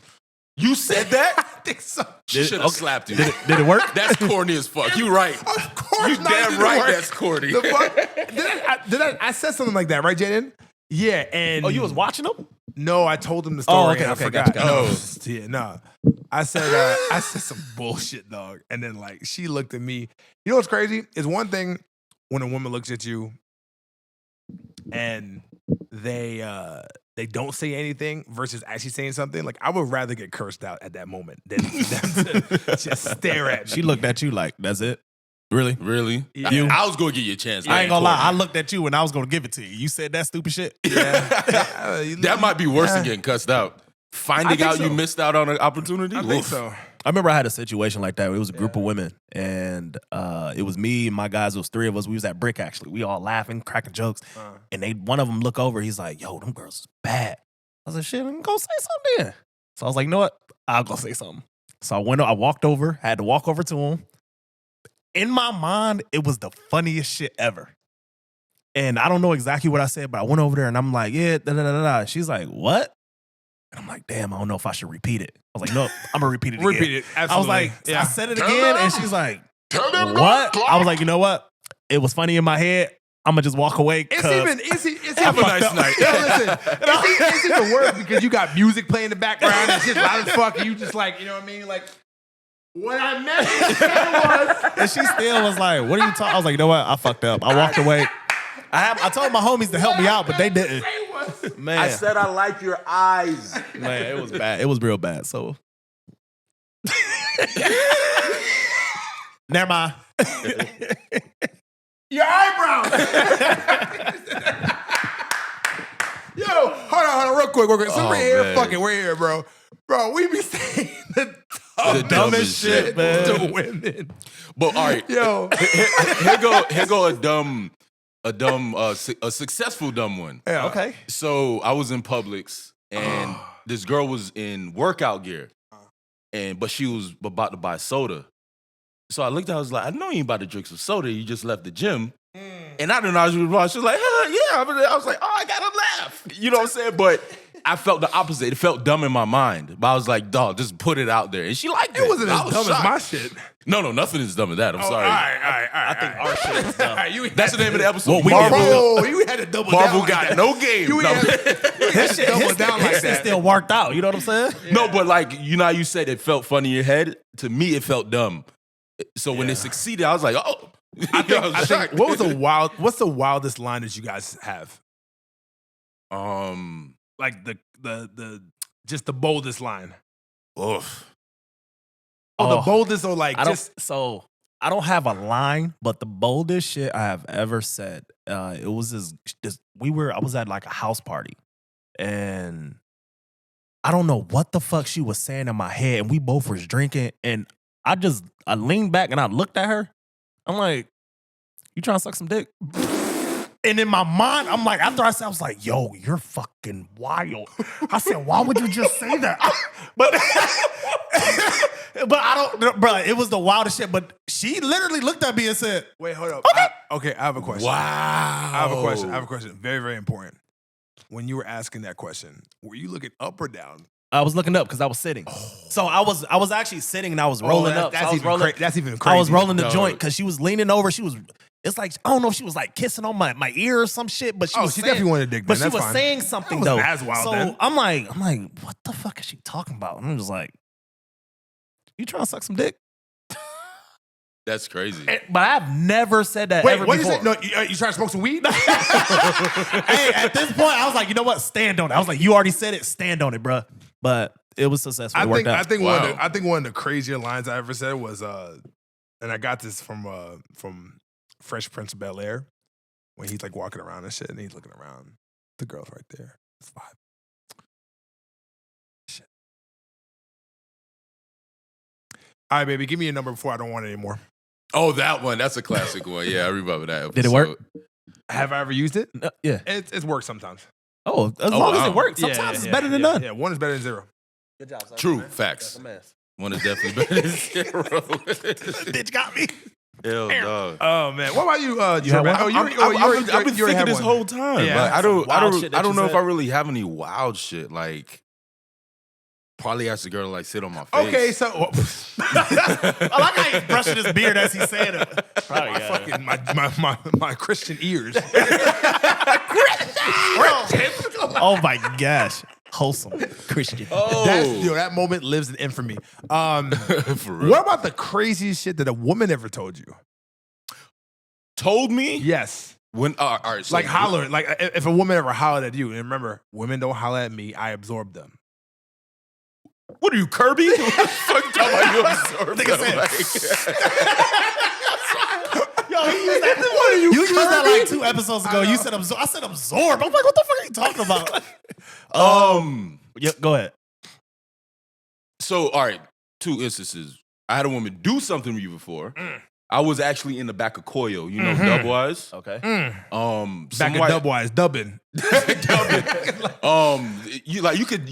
You said that? I think so. She should have slapped you. Did it work? That's corny as fuck. You right. Of course, You not. damn Didn't right work. that's corny. The fuck? I said something like that, right, Jaden? Yeah, and Oh, you was watching them? No, I told him the story. okay, and I okay, forgot. gotcha. Yeah, no. I said some bullshit, dog. And then like she looked at me. You know what's crazy? It's one thing when a woman looks at you and they don't say anything versus actually saying something. Like I would rather get cursed out at that moment than them to just stare at me. She looked at you like, that's it? Really? Really? Yeah. I was gonna give you a chance. I ain't gonna lie. I looked at you and I was gonna give it to you. You said that stupid shit. That might be worse than getting cussed out. Finding out you missed out on an opportunity? I think Oof. so. I remember I had a situation like that. It was a group of women, and it was me and my guys. It was 3 of us. We was at Brick, actually. We all laughing, cracking jokes. And one of them look over. He's like, yo, them girls is bad. I was like, shit, go say something then. So I was like, you know what? I'll go say something. So I walked over, had to walk over to him. In my mind, it was the funniest shit ever. And I don't know exactly what I said, but I went over there and I'm like, yeah, da-da-da-da. She's like, what? And I'm like, damn, I don't know if I should repeat it. I was like, no, I'm going to repeat it again. Repeat it. Absolutely. I was like, Yeah. I said it Tell again, them. and she's like, Tell them what? not I was like, you know what? It was funny in my head. I'm going to just walk away. It's Have a nice night. Yo, listen, it's even worse because you got music playing in the background. It's just loud as fuck. And you just like, you know what I mean? Like, what I meant to say was. And she still was like, what are you talking? I was like, you know what? I fucked up. I walked away. I told my homies to help me out, but they didn't. Man, I said I like your eyes. man, it was bad. It was real bad. So, never mind. Your eyebrows. Yo, hold on, real quick. So Oh, we're here, man. we're here, bro. Bro, we be saying the dumbest shit, man. to women. But all right, Yo, here go a successful dumb one. yeah. Okay. So I was in Publix and this girl was in workout gear, but she was about to buy soda. So I looked at her, I was like, I know you ain't about to drink some soda. You just left the gym. And I didn't know she was wrong. She was like, yeah. I was like, oh, I gotta laugh. You know what I'm saying? But I felt the opposite. It felt dumb in my mind. But I was like, dog, just put it out there. And she liked it. It wasn't I as was dumb shocked. as my shit. No, nothing is dumb as that. I'm sorry. All right. I think our shit is dumb. That's the name of the episode. Well, we Marvel, Oh, you had to double down. Marvel like got that. no game. You No. had to double down like His shit that. still worked out. You know what I'm saying? No, but like, you know how you said it felt funny in your head? To me, it felt dumb. So when they succeeded, I was like, oh. I think what's the wildest line that you guys have? Like the just the boldest line. Oof. The boldest or like I don't have a line, but the boldest shit I have ever said. It was I was at like a house party, and I don't know what the fuck she was saying in my head, and we both was drinking, and I leaned back and I looked at her. I'm like, you trying to suck some dick? And in my mind, I'm like, after I said, I was like, yo, you're fucking wild. I said, why would you just say that? But I don't, bro, it was the wildest shit. But she literally looked at me and said, wait, hold up. Okay, I have a question. Wow. I have a question. Very, very important. When you were asking that question, were you looking up or down? I was looking up because I was sitting. So I was actually sitting and I was rolling up. That's even crazy. I was rolling the joint because she was leaning over. It's like, I don't know if she was like kissing on my ear or some shit, but she was she saying, definitely wanted dick. But then. she was fine. saying something that though. As wild, so then. I'm like, what the fuck is she talking about? And I'm just like, you trying to suck some dick? That's crazy. But I've never said that ever what before. is it? No, you trying to smoke some weed? Hey, at this point, I was like, you know what? Stand on it. I was like, you already said it. Stand on it, bro. But it was successful. It worked out. I think one of the crazier lines I ever said was, and I got this from Fresh Prince of Bel-Air, when he's like walking around and shit, and he's looking around. The girl's right there. It's vibe. Shit. All right, baby, give me a number before I don't want it anymore. Oh, that one. That's a classic one. Yeah, I remember that episode. Did it work? Have I ever used it? Yeah. It's worked sometimes. Oh, as long as it works. Sometimes it's better than none. Yeah, one is better than zero. Good job, son. True. Facts. One is definitely better than zero. Bitch got me. Hell no. Oh man, what about you? You have one? I've been thinking this whole time. Yeah. Like, I don't know if I said. really have any wild shit. Like, probably ask the girl to like sit on my face. Okay, so I like how he's brushing his beard as he's saying it. my Christian ears. Oh my gosh. Wholesome Christian. Oh, That moment lives in infamy. for real. What about the craziest shit that a woman ever told you? Told me? Yes. When all right, so Like holler. Like if a woman ever hollered at you, and remember, women don't holler at me, I absorb them. What are you, Kirby? What the fuck you talking about? You absorbed them? Yo, he used that. What are you used that like 2 episodes ago. You said absorb. I said absorb. I'm like, what the fuck are you talking about? Yep, go ahead. So, all right, 2 instances. I had a woman do something to you before. I was actually in the back of Koyo, you know, Dubwise. Okay. Back at Dubwise, dubbing. You could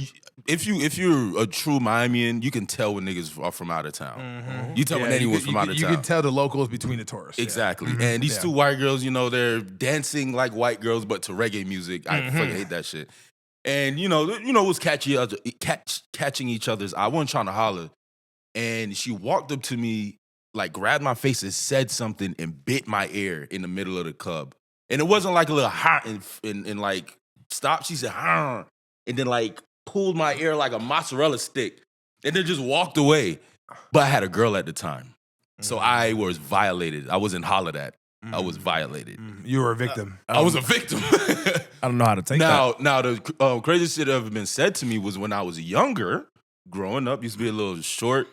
if you're a true Miamian, you can tell when niggas are from out of town. You tell when anyone's from out of town. You can tell the locals between the tourists. Exactly. And these 2 white girls, you know, they're dancing like white girls, but to reggae music. I fucking hate that shit. And you know, it was catching each other's eye. I wasn't trying to holler. And she walked up to me, like grabbed my face and said something and bit my ear in the middle of the club. And it wasn't like a little ha and like stop. She said ha, and then like pulled my ear like a mozzarella stick, and then just walked away. But I had a girl at the time, so I was violated. I wasn't hollered at. I was violated. You were a victim. I was a victim. I don't know how to take that. Now the craziest shit that ever been said to me was when I was younger, growing up. Used to be a little short,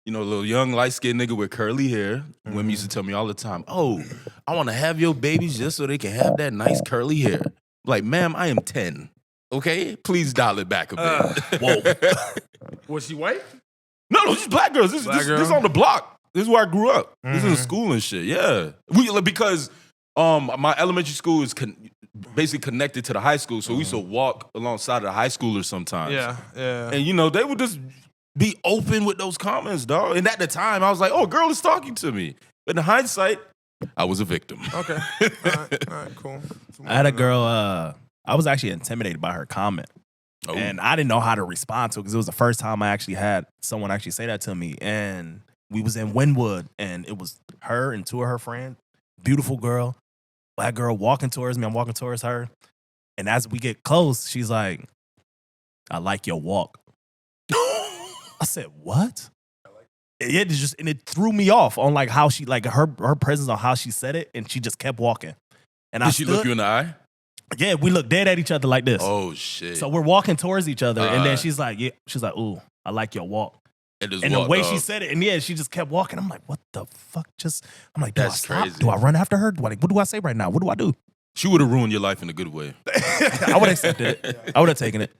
you know, a little young light-skinned nigga with curly hair. Women used to tell me all the time, "Oh, I want to have your babies just so they can have that nice curly hair." Like, ma'am, I am 10. Okay, please dial it back a bit. Whoa. Was she white? No, she's black girls. This on the block. This is where I grew up. This is in school and shit. Yeah, because my elementary school is basically connected to the high school, so we used to walk alongside of the high schoolers sometimes. Yeah. And you know, they would just be open with those comments, dog. And at the time, I was like, "Oh, girl is talking to me." But in hindsight, I was a victim. Okay. All right, cool. I had a girl, I was actually intimidated by her comment. Oh. And I didn't know how to respond to it because it was the first time I actually had someone actually say that to me. And we was in Wynwood, and it was her and 2 of her friends. Beautiful girl. Black girl walking towards me. I'm walking towards her. And as we get close, she's like, "I like your walk." I said, "What?" it threw me off on like how she like her presence on how she said it, and she just kept walking. And Did she look you in the eye? Yeah, we looked dead at each other like this. Oh shit! So we're walking towards each other, and then she's like, "Ooh, I like your walk." And the way she said it, and she just kept walking. I'm like, "What the fuck?" I'm like, "Do I stop? Crazy. Do I run after her? What do I say right now? What do I do?" She would have ruined your life in a good way. I would have accepted it. Yeah. I would have taken it.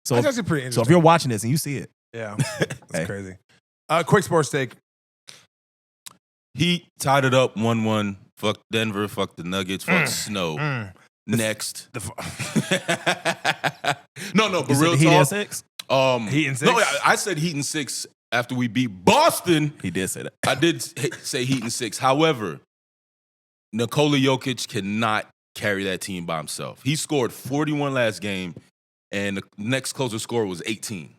So that's actually pretty interesting. So if you're watching this and you see it, yeah, that's crazy. Quick sports take. Heat tied it up 1-1. Fuck Denver. Fuck the Nuggets. Fuck Snow. Next. No, but real Heat talk. and 6? Heat and 6? No, I said Heat and 6 after we beat Boston. He did say that. I did say Heat and 6. However, Nikola Jokic cannot carry that team by himself. He scored 41 last game, and the next closest score was 18.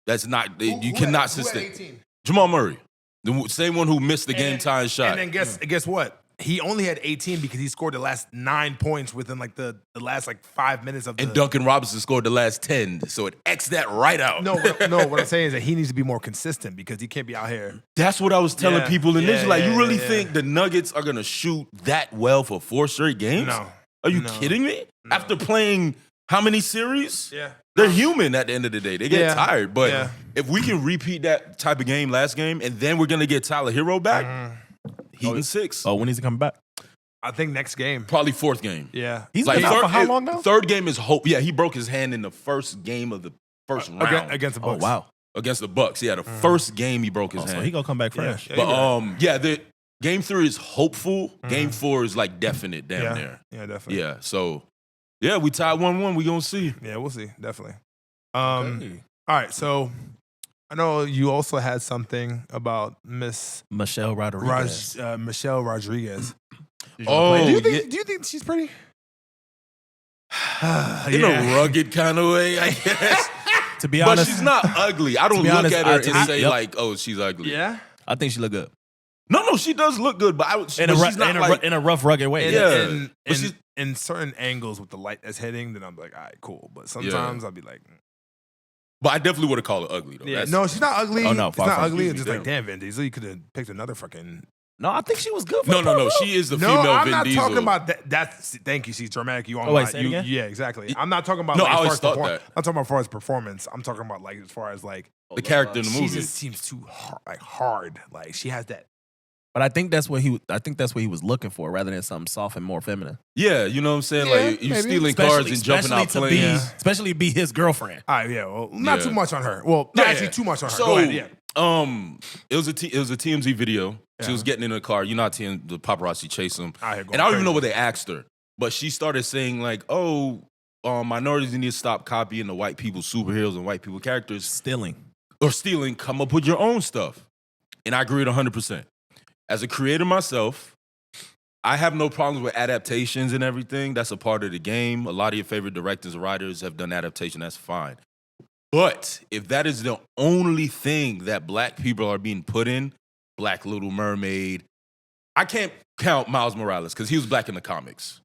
That's not, you cannot sustain. Jamal Murray, the same one who missed the game-tying shot. And then guess what? He only had 18 because he scored the last 9 points within like the last like 5 minutes of the... And Duncan Robinson scored the last 10, so it X'd that right out. No, what I'm saying is that he needs to be more consistent because he can't be out here. That's what I was telling people initially. You really think the Nuggets are going to shoot that well for 4 straight games? No. Are you kidding me? No. After playing how many series? Yeah. They're human at the end of the day. They get tired. But if we can repeat that type of game last game, and then we're going to get Tyler Hero back... Heat and 6. Oh, when is he coming back? I think next game. Probably 4th game. Yeah. He's been out for how long now? 3rd game is hope. Yeah, he broke his hand in the first game of the first round. Against the Bucks. Oh, wow. Against the Bucks. Yeah, the first game he broke his hand. So he gonna come back fresh. Yeah, But the game 3 is hopeful. Game 4 is like definite down there. Yeah, definitely. Yeah, so yeah, we tied 1-1. We gonna see. Yeah, we'll see. Definitely. All right, so I know you also had something about Miss Michelle Rodriguez. Michelle Rodriguez. Oh, do you think she's pretty? In a rugged kind of way, I guess. To be honest, but she's not ugly. I don't look at her and say like, "Oh, she's ugly." Yeah, I think she look good. No, she does look good, but she's not in a rough, rugged way. In certain angles with the light that's hitting, then I'm like, all right, cool. But sometimes I'll be like. But I definitely would have called her ugly, though. Yeah, no, she's not ugly. Oh, no, she's not ugly. It's just like, damn, Vin Diesel, you could have picked another fucking... No, I think she was good for No. She is the female Vin Diesel. No, I'm not talking about that. Thank you. She's dramatic. You on say it again? Yeah, exactly. I'm not talking about No, like, I always thought that. I'm talking about as far as performance. I'm talking about like as far as like... the character in the movie. She just seems too hard. Like, she has that... But I think that's what he was looking for, rather than something soft and more feminine. Yeah, you know what I'm saying? Yeah, like you stealing cars and jumping out planes. Especially be his girlfriend. All right, yeah. Well, not too much on her. Well, not actually too much on her. So, go ahead, it was a TMZ video. She was getting in a car. You know how the paparazzi chase them. And I don't even know what they asked her, but she started saying like, "Oh, minorities need to stop copying the white people superheroes and white people characters, stealing. Come up with your own stuff." And I agree 100%. As a creator myself, I have no problems with adaptations and everything. That's a part of the game. A lot of your favorite directors and writers have done adaptation. That's fine. But if that is the only thing that black people are being put in, Black Little Mermaid, I can't count Miles Morales because he was black in the comics.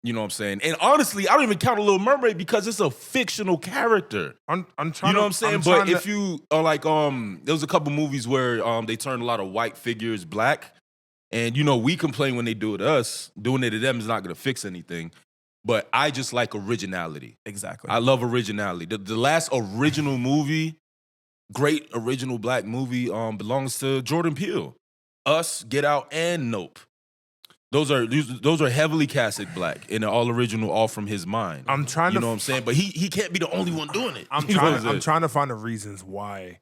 You know what I'm saying? And honestly, I don't even count a Little Mermaid because it's a fictional character. I'm trying. You know what I'm saying? But if you are like, there was a couple movies where they turned a lot of white figures black, and you know we complain when they do it to us. Doing it to them is not going to fix anything. But I just like originality. Exactly. I love originality. The last original movie, great original black movie, belongs to Jordan Peele. Us, Get Out, and Nope. Those are heavily casted black and all original, all from his mind. I'm trying you know what I'm saying? But he can't be the only one doing it. I'm trying to find the reasons why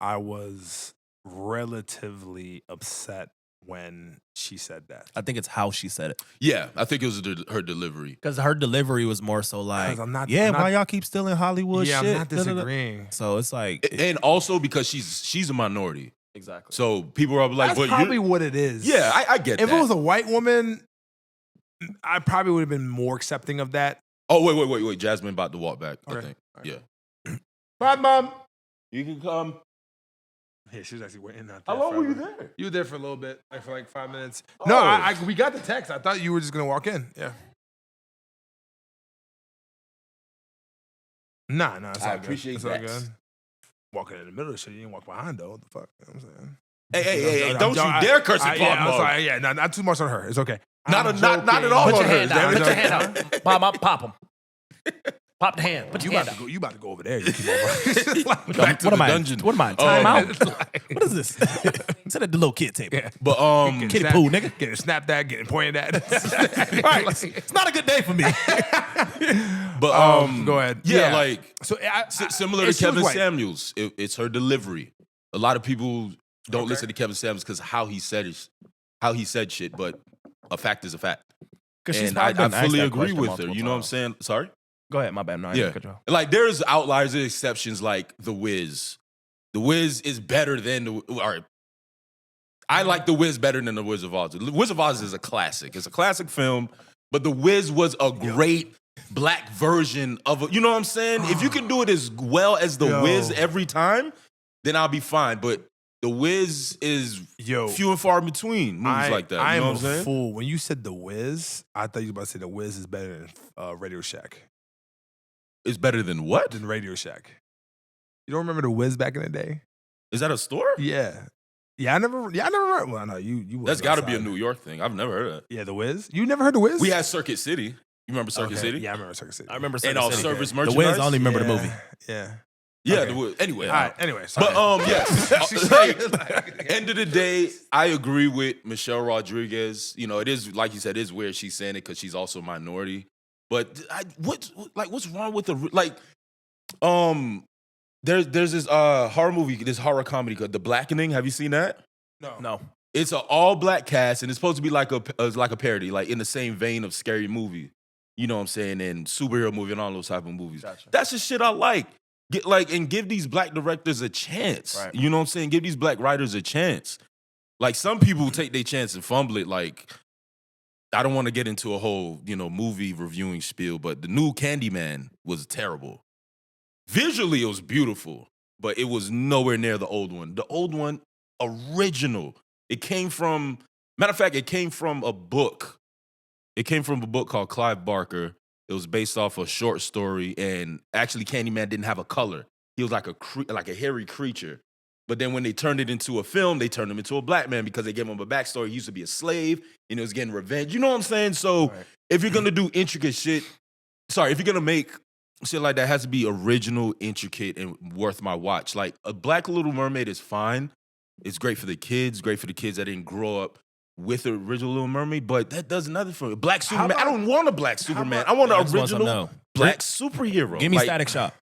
I was relatively upset when she said that. I think it's how she said it. Yeah, I think it was her delivery. Because her delivery was more so like, why y'all keep stealing Hollywood shit? I'm not disagreeing. So it's like... And also because she's a minority. Exactly. So people are like, that's probably what it is. Yeah, I get that. If it was a white woman, I probably would have been more accepting of that. Oh, wait. Jasmine about to walk back, I think. Right. Yeah. Bye, Mom. You can come. Yeah, she was actually waiting out there. How long were you there? You were there for a little bit, like for like 5 minutes. Oh. No, we got the text. I thought you were just going to walk in. Yeah. Nah, it's all good. Appreciate it's all that. good. walking in the middle of the shit. You didn't walk behind though. What the fuck? You know what I'm saying? Hey, don't you dare curse at Yeah, I'm Pop sorry. Yeah, not too much on her. It's okay. Not I'm at all joking. Put on your her. hand out. Put your hand out. Pop him. Pop the hand. Put You your about hand to out. go? You about to go over there? You keep on Back to What the am I? dungeon. What am I? Time out? What is this? Sit at the little kid table. But Kiddie pool, nigga. Getting snapped at, getting pointed at. Right. It's not a good day for me. but Go ahead. Yeah, like so. similar to Kevin Samuels, it's her delivery. A lot of people don't listen to Kevin Samuels because how he said shit, but a fact is a fact. And I fully agree with her. You know what I'm saying? Sorry? Go ahead, my bad. No, I Yeah. didn't cut you off. Like, there's outliers and exceptions like The Wiz. The Wiz is better than all right. I like The Wiz better than The Wizard of Oz. The Wizard of Oz is a classic. It's a classic film, but The Wiz was a great black version of a, you know what I'm saying? If you can do it as well as The Wiz every time, then I'll be fine. But The Wiz is few and far between movies like that. You know what I'm saying? Fool. When you said The Wiz, I thought you were about to say The Wiz is better than Radio Shack. It's better than what? Than Radio Shack. You don't remember The Wiz back in the day? Is that a store? Yeah. I never heard. Well, no, you. That's got to be a New York thing. I've never heard of that. Yeah, The Wiz. You never heard The Wiz? We had Circuit City. You remember Circuit City? Yeah, I remember Circuit City. I remember And all City. service The merchandise. Wiz, I only remember the movie. Yeah. Yeah, Okay. The Wiz. Anyway. All right. Anyway, sorry. But like, end of the day, I agree with Michelle Rodriguez. You know, it is like you said, it's weird she's saying it because she's also a minority. But what's wrong with there's this horror movie, this horror comedy called The Blackening. Have you seen that? No. It's an all black cast and it's supposed to be like a parody, like in the same vein of Scary Movie. You know what I'm saying? And superhero movie and all those type of movies. Gotcha. That's the shit I like. And give these black directors a chance. Right. You know what I'm saying? Give these black writers a chance. Like, some people take their chance and fumble it. Like, I don't want to get into a whole, movie reviewing spiel, but the new Candyman was terrible. Visually, it was beautiful, but it was nowhere near the old one. The old one, original. It came from a book. It came from a book called Clive Barker. It was based off a short story, and actually Candyman didn't have a color. He was like a hairy creature. But then when they turned it into a film, they turned him into a black man because they gave him a backstory. He used to be a slave, and he was getting revenge. You know what I'm saying? So if you're going to do intricate shit, if you're going to make shit like that, it has to be original, intricate, and worth my watch. Like, a Black Little Mermaid is fine. It's great for the kids that didn't grow up with the original Little Mermaid, but that does nothing for me. Black Superman. I don't want a Black Superman. I want an original black superhero. Give me Static Shock.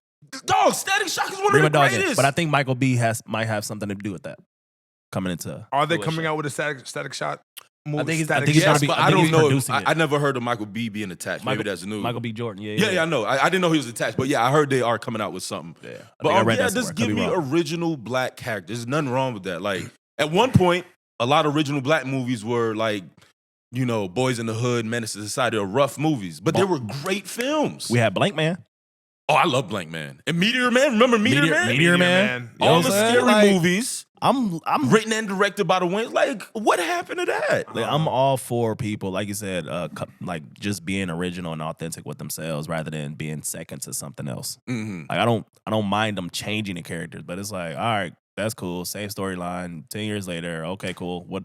Dog, Static Shock is one Bring of the my dog in. greatest. But I think Michael B might have something to do with that. Coming into Are they fruition. coming out with a Static Shot movie? I think he's Static gonna Shot? be- but I I think don't he's know. producing it. I never heard of Michael B being attached. Maybe that's new. Michael B. Jordan. Yeah, I know. I didn't know he was attached, but yeah, I heard they are coming out with something. Yeah. But just give me original black characters. There's nothing wrong with that. Like, at one point, a lot of original black movies were like, Boys in the Hood, Menace to Society, or rough movies, but they were great films. We had Blank Man. Oh, I love Blank Man. And Meteor Man. Remember Meteor Man? Meteor Man. You know All what the I'm scary saying? movies I'm written and directed by the Wayans. Like, what happened to that? Like, I'm all for people, like you said, like just being original and authentic with themselves rather than being second to something else. Mm-hmm. Like, I don't mind them changing the characters, but it's like, all right, that's cool. Same storyline. 10 years later, okay, cool. What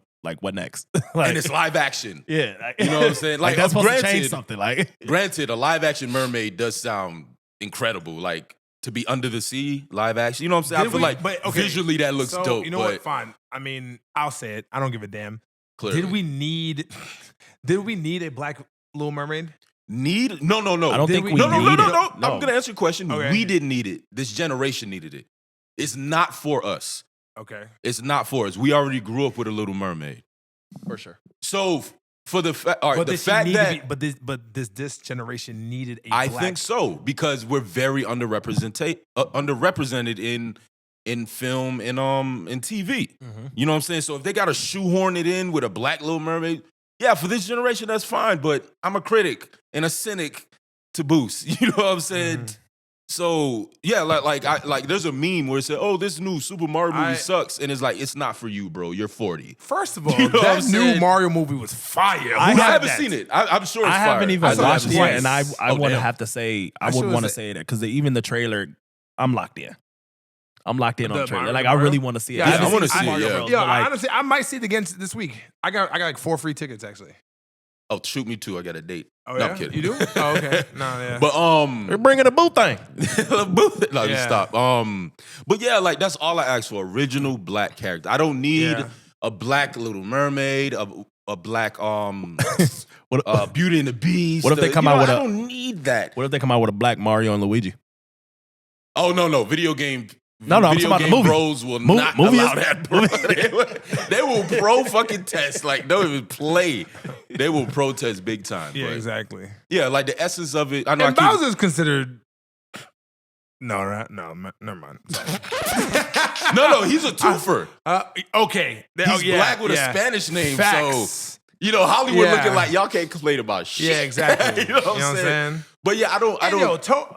next? Like, And it's live action. yeah, like, You know what I'm saying? Like, that's supposed to granted- change something. Like, Granted, a live action mermaid does sound incredible. Like, to be under the sea, live action. You know what I'm saying? I feel like visually that looks dope. You know what? Fine. I mean, I'll say it. I don't give a damn. Clearly. Did we need a Black Little Mermaid? Need? No. I don't think we No. need it. I'm going to answer your question. Okay. We didn't need it. This generation needed it. It's not for us. Okay. It's not for us. We already grew up with a Little Mermaid. for sure. So for the fact, all right, But the does she fact need to that be, this generation needed a I black. think so because we're very underrepresented in film and in TV. Mm-hmm. You know what I'm saying? So if they got to shoehorn it in with a Black Little Mermaid, yeah, for this generation that's fine. But I'm a critic and a cynic to boost. You know what I'm saying? Mm-hmm. So yeah, like there's a meme where it said, "Oh, this new Super Mario movie I- sucks," and it's like it's not for you, bro. You're 40. First of all, You know what I'm that new saying? Mario movie was fire. I Who had haven't that? seen it. I'm sure it's I fire. haven't even I saw watched it it, twice. and I Oh, would damn. have to say I I would should've want to said- say that because even the trailer, I'm locked in. I'm locked in The on Trey. Mario- Like the I Mario? really want to see it. Yeah, I haven't wanna seen see it, Mario yeah. Bros, Yo, but, like, honestly, I might see it again this week. I got like 4 free tickets actually. Oh, shoot me too. I got a date. Oh No, yeah, I'm kidding. you do? Oh okay. No, yeah. But we're bringing a boo thing. no, Yeah. stop. But yeah, like that's all I ask for. Original black character. I don't need Yeah. a black Little Mermaid, a black What, Beauty and the Beast. What if they come out with I a- don't need that. what if they come out with a black Mario and Luigi? Oh no, video game. No, I'm video talking about the game movie. bros will Mo- not movie allow is- that, bro. they will pro fucking test. Like, don't even play. They will protest big time. Yeah, but exactly. yeah, like the essence of it. I know. And Bowser's considered. No, never mind. Sorry. No, he's a twofer. Okay. He's black with a Spanish name, Facts. so you know Hollywood Yeah. looking like y'all can't complain about shit. Yeah, exactly. you know what I'm saying? But yeah, I don't.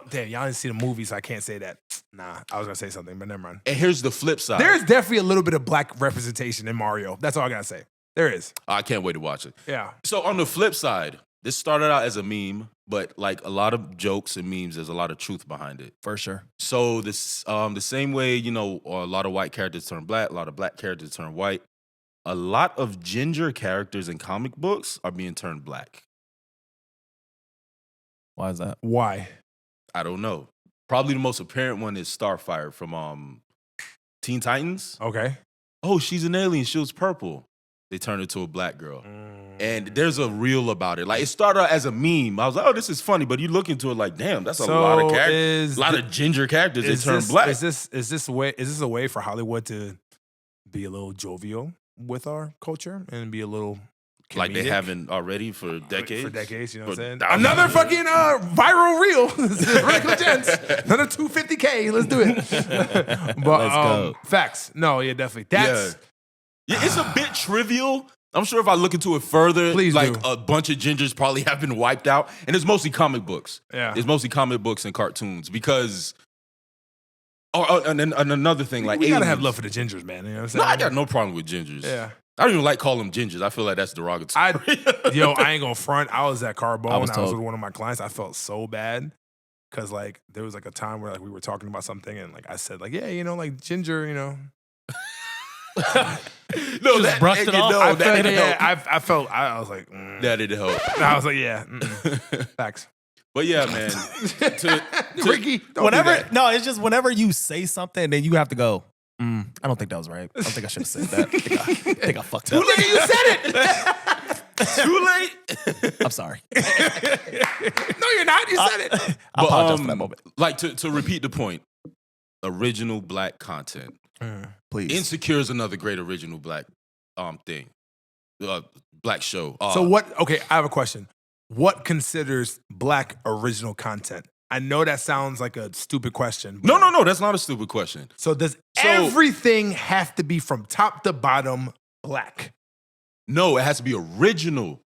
Damn, y'all didn't see the movie, so I can't say that. Nah, I was gonna say something, but never mind. And here's the flip side. There's definitely a little bit of black representation in Mario. That's all I gotta say. There is. I can't wait to watch it. Yeah. So on the flip side, this started out as a meme, but like a lot of jokes and memes, there's a lot of truth behind it. For sure. So this, the same way, you know, a lot of white characters turn black, a lot of black characters turn white. A lot of ginger characters in comic books are being turned black. Why is that? Why? I don't know. Probably the most apparent one is Starfire from Teen Titans. Okay. Oh, she's an alien. She was purple. They turned her to a black girl. And there's a reel about it. Like, it started out as a meme. I was like, oh, this is funny. But you look into it like, damn, that's a lot of characters. A lot of ginger characters that turn black. Is this a way for Hollywood to be a little jovial with our culture and be a little Like they comedic? haven't already for decades. For decades, you know what For I'm saying? thousands. Another fucking viral reel. Really cool, gents. Another 250K. Let's do it. But Let's go. facts. No, yeah, definitely. That's Yeah, it's a bit trivial. I'm sure if I look into it further, Please like do. a bunch of gingers probably have been wiped out. And it's mostly comic books. Yeah. It's mostly comic books and cartoons because. And then another thing, like we gotta aliens. have love for the gingers, man. You know what I'm saying? No, I got no problem with gingers. Yeah. I don't even like calling them gingers. I feel like that's derogatory. I ain't gonna front. I was at Carbone. I was told. with one of my clients. I felt so bad because like there was like a time where like we were talking about something and like I said like, yeah, you know, like ginger, you know. No, that brushed it off. I that felt, didn't help. I felt I was like, That didn't help. I was like, yeah, facts. But yeah, man. Ricky, don't do Whenever, that. no, it's just whenever you say something, then you have to go. I don't think that was right. I don't think I should have said that. I think I fucked up. Nigga, you said it. Too late. I'm sorry. No, you're not. You said it. I apologize for that moment. Like to repeat the point, original black content. Please. Insecure is another great original black thing. Black show. So what? Okay, I have a question. What considers black original content? I know that sounds like a stupid question. but- No, that's not a stupid question. So does everything have to be from top to bottom black? No, it has to be original.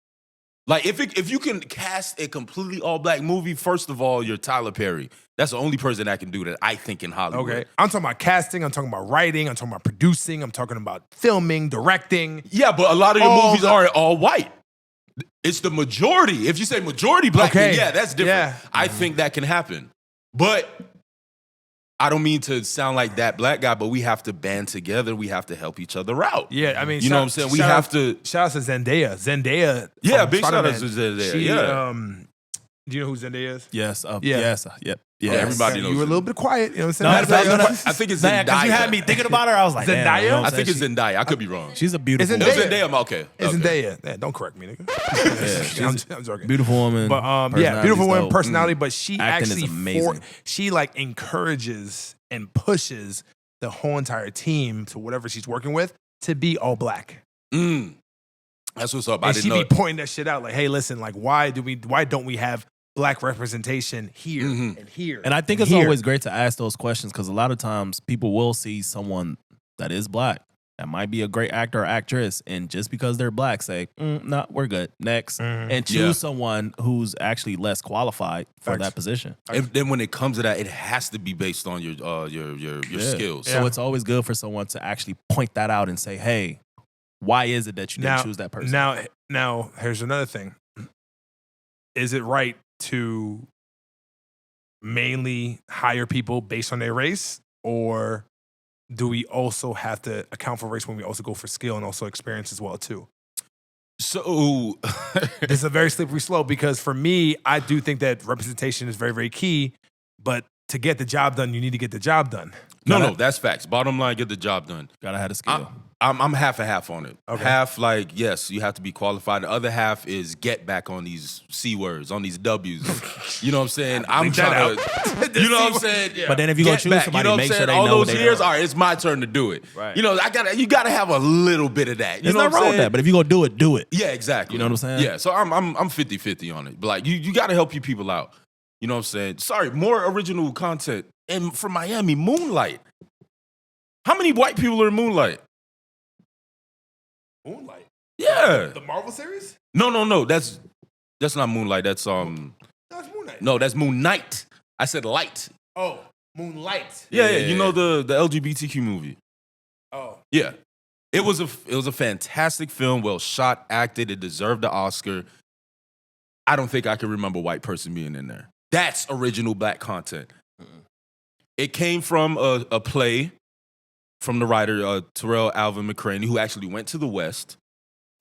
Like if you can cast a completely all black movie, first of all, you're Tyler Perry. That's the only person that can do that, I think, in Hollywood. Okay. I'm talking about casting. I'm talking about writing. I'm talking about producing. I'm talking about filming, directing. Yeah, but a lot of your All movies the- aren't all white. It's the majority. If you say majority black, then Okay. yeah, that's different. Yeah. I think that can happen. But I don't mean to sound like that black guy, but we have to band together. We have to help each other out. Yeah, I mean, You know what I'm saying? We have to. Shout out to Zendaya. Zendaya. Yeah, from big shout out Spider-Man. to Zendaya, She, yeah. Do you know who Zendaya is? Yes. Yeah. Yes. Yep. Yeah. everybody You knows were a it. little bit quiet. You know what I'm No, saying? it's not- I think it's Nah, 'cause Zendaya. you had me thinking about her. I was like, damn, Zendaya? you know what I I'm think it's saying? Zendaya. I could be wrong. She's a beautiful Isn't It was Zendaya. Zendaya. Okay. It's okay. Zendaya. Yeah, don't correct me, nigga. she's I'm joking. beautiful woman. But yeah, Personality's beautiful woman dope. personality. But she Acting is actually amazing. she like encourages and pushes the whole entire team to whatever she's working with to be all black. That's what's up. I And didn't she know. be pointing that shit out like, hey, listen, like why don't we have black representation here and here? And I think and it's here? always great to ask those questions because a lot of times people will see someone that is black that might be a great actor or actress, and just because they're black, say, "No, we're good. Next," and choose Yeah. someone who's actually less qualified for Facts. that position. And then when it comes to that, it has to be based on your skills. So it's always good for someone to actually point that out and say, "Hey, why is it that you didn't choose that person?" Now, here's another thing. Is it right to mainly hire people based on their race, or do we also have to account for race when we also go for skill and also experience as well too? So This is a very slippery slope because for me, I do think that representation is very, very key. But to get the job done, you need to get the job done. no, that's facts. Bottom line, get the job done. Gotta have a skill. I'm half and half on it. Okay. Half like, yes, you have to be qualified. The other half is get back on these C words, on these W's. You know what I'm saying? I'm trying to, you know what I'm saying? But then if you go Get choose back, somebody, you know what make I'm sure saying? they All know what those they years, know. all right, it's my turn to do it. Right. You know, you gotta have a little bit of that. You There's know nothing what I'm wrong with saying? that. But if you go do it, do it. Yeah, exactly. You know what I'm saying? Yeah, so I'm 50-50 on it. But like, you got to help your people out. You know what I'm saying? Sorry, more original content. And from Miami, Moonlight. How many white people are in Moonlight? Moonlight. Yeah. The Marvel series? No. That's not Moonlight. That's No, it's Moonlight. No, that's Moon Knight. I said light. Oh, Moonlight. Yeah. You know the LGBTQ movie. Oh. Yeah. It was a fantastic film, well shot, acted, it deserved the Oscar. I don't think I can remember a white person being in there. That's original black content. It came from a play from the writer Terrell Alvin McCraney, who actually went to the West,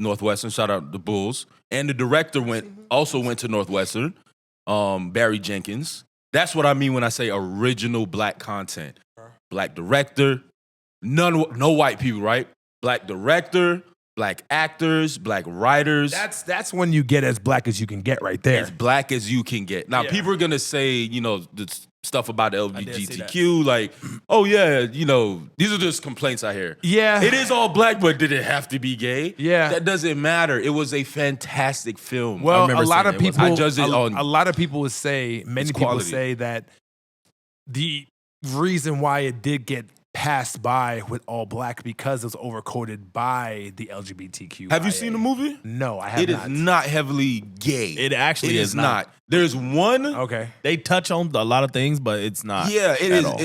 Northwestern, shout out the Bulls, and the director also went to Northwestern, Barry Jenkins. That's what I mean when I say original black content. Black director, no white people, right? Black director, black actors, black writers. That's when you get as black as you can get right there. As black as you can get. Now, Yeah. people are going to say, you know, the stuff about the did see that. LGBTQ, like, oh, yeah, you know, these are just complaints I hear. Yeah. It is all black, but did it have to be gay? Yeah. That doesn't matter. It was a fantastic film. Well, remember a lot seeing of it. It people, I judged it on a lot of people would say, many its people quality. say that the reason why it did get passed by with all black because it was overcoated by the LGBTQ. Have you seen the movie? No, I have It not. is not heavily gay. It actually It is is not. There's one. Okay. They touch on a lot of things, but it's not. Yeah, it at is. all.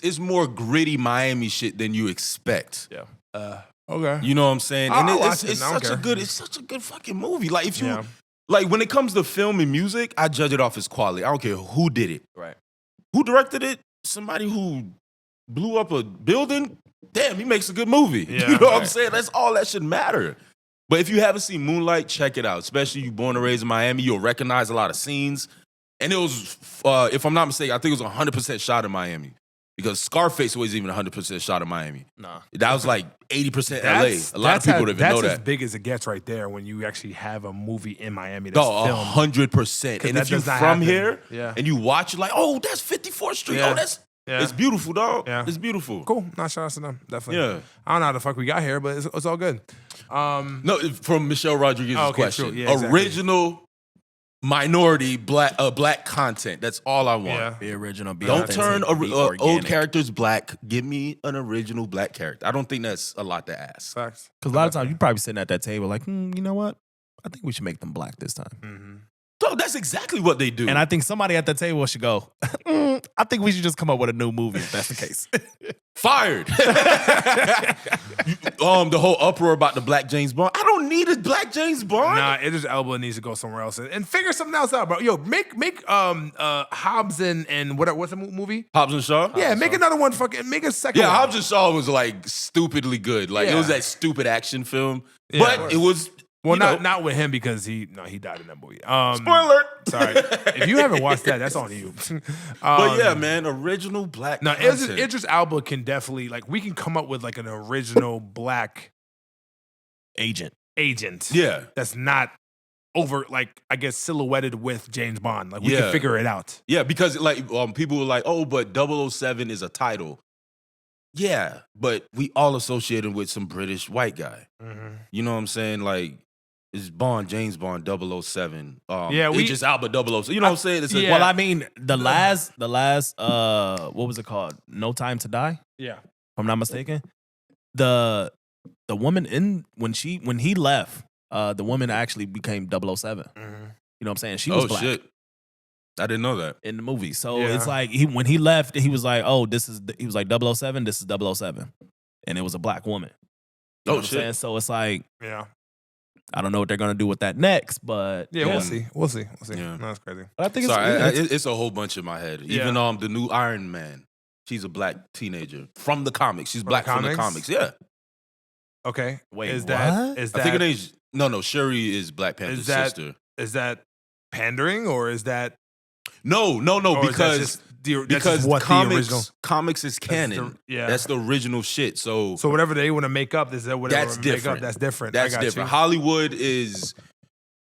It's more gritty Miami shit than you expect. Yeah. Okay. You know what I'm saying? I'll And watch it's it. I don't care. it's such a good fucking movie. Like if you Yeah. like when it comes to film and music, I judge it off its quality. I don't care who did it. Right. Who directed it? Somebody who blew up a building? Damn, he makes a good movie. Yeah. You know what I'm Right. saying? That's all that should matter. But if you haven't seen Moonlight, check it out. Especially you born and raised in Miami, you'll recognize a lot of scenes. And it was, if I'm not mistaken, I think it was 100% shot in Miami. Because Scarface wasn't even 100% shot in Miami. Nah. That was like 80% LA. A lot of people don't even know That's as that. big as it gets right there when you actually have a movie in Miami that's No, filmed. 100%. 'Cause And that if you're does not from happen. here Yeah. and you watch it like, oh, that's 54th Street. Yeah. Oh, that's Yeah. it's beautiful, dog. Yeah. It's beautiful. Cool. Not shout out to them. Definitely. Yeah. I don't know how the fuck we got here, but it's all good. No, from Michelle Rodriguez's Oh, okay, question. true. Yeah, exactly. Original minority black content. That's all I want. Yeah. Be original. Be Don't authentic, turn be old organic. characters black. Give me an original black character. I don't think that's a lot to ask. Facts. Because a lot of times you probably sitting at that table like, you know what? I think we should make them black this time. Mm-hmm. So that's exactly what they do. And I think somebody at the table should go, I think we should just come up with a new movie if that's the case. Fired. The whole uproar about the black James Bond. I don't need a black James Bond. Nah, Idris Elba needs to go somewhere else and figure something else out, bro. Yo, make Hobbs and what's the movie? Hobbs and Shaw? Yeah, make another one. Fucking make a second. Yeah, one. Hobbs and Shaw was like stupidly good. Like it was Yeah. that stupid action film. Yeah. But it was Well, you not know, not with him because he died in that movie. spoiler. Sorry, if you haven't watched that, that's on you. But yeah, man, original black No, content. Idris Elba can definitely we can come up with like an original black Agent. agent. Yeah. that's not over I guess silhouetted with James Bond. Like we Yeah. can figure it out. Yeah, because people were like, oh, but 007 is a title. Yeah, but we all associate him with some British white guy. Mm-hmm. You know what I'm saying? Like, it's Bond, James Bond, 007. Yeah, it's just Alba 007. You know what I'm saying? It's yeah. Well, I mean, the last, what was it called? No Time to Die, Yeah, if I'm not mistaken. The woman when he left, the woman actually became 007. mm-hmm. You know what I'm saying? She was black shit. I didn't know that. in the movie. So Yeah. it's like when he left, he was like, oh, he was like 007, this is 007. And it was a black woman. You know what I'm shit. saying? So it's like, yeah, I don't know what they're gonna do with that next, but yeah. We'll see. We'll see. Yeah. No, that's crazy. But I think Sorry, it's it's a whole bunch in my head. Even Yeah. the new Iron Man. She's a black teenager from the comics. She's black from the comics. Yeah. Okay. Wait, is what? that is that I think her name's no. Shuri is Black Panther's sister. Is that pandering or is that No, or is that because just that's because just what the original? comics is canon. That's the original shit. So whatever they want to make up, is that whatever that's they make different. up? That's different. That's I got different. You. Hollywood is.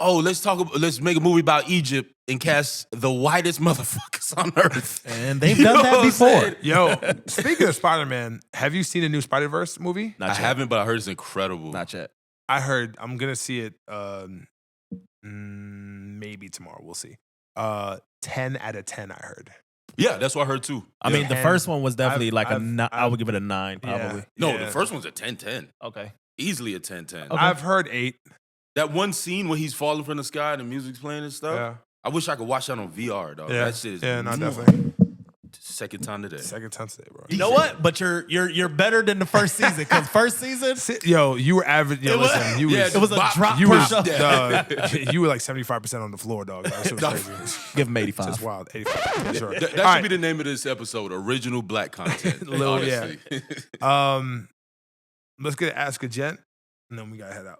Oh, let's make a movie about Egypt and cast the whitest motherfuckers on earth. And they've done that before. Yo, speaking of Spider-Man, have you seen the new Spider-Verse movie? I haven't, but I heard it's incredible. Not yet. I heard I'm gonna see it maybe tomorrow. We'll see. 10 out of 10, I heard. Yeah, that's what I heard too. I mean, the first one was definitely I've- I would give it a 9, Yeah. probably. No, Yeah. the first one's a 10-10. Okay. Easily a 10-10. Okay. I've heard 8. That one scene where he's falling from the sky and the music's playing and stuff. Yeah. I wish I could watch that on VR, dog. Yeah. That shit is Yeah, no, definitely. second time today. Second time today, bro. You know what? But you're better than the first season because first season Yo, you were average. Yo, listen, you Yeah, was, it was a drop you per was, show. you were like 75% on the floor, dog. That shit was crazy. Give him 85. It's wild. 85. Sure. That All should be the name of this episode, Original Black Content. Little, yeah. honestly. Let's get Ask a Gent, and then we gotta head out.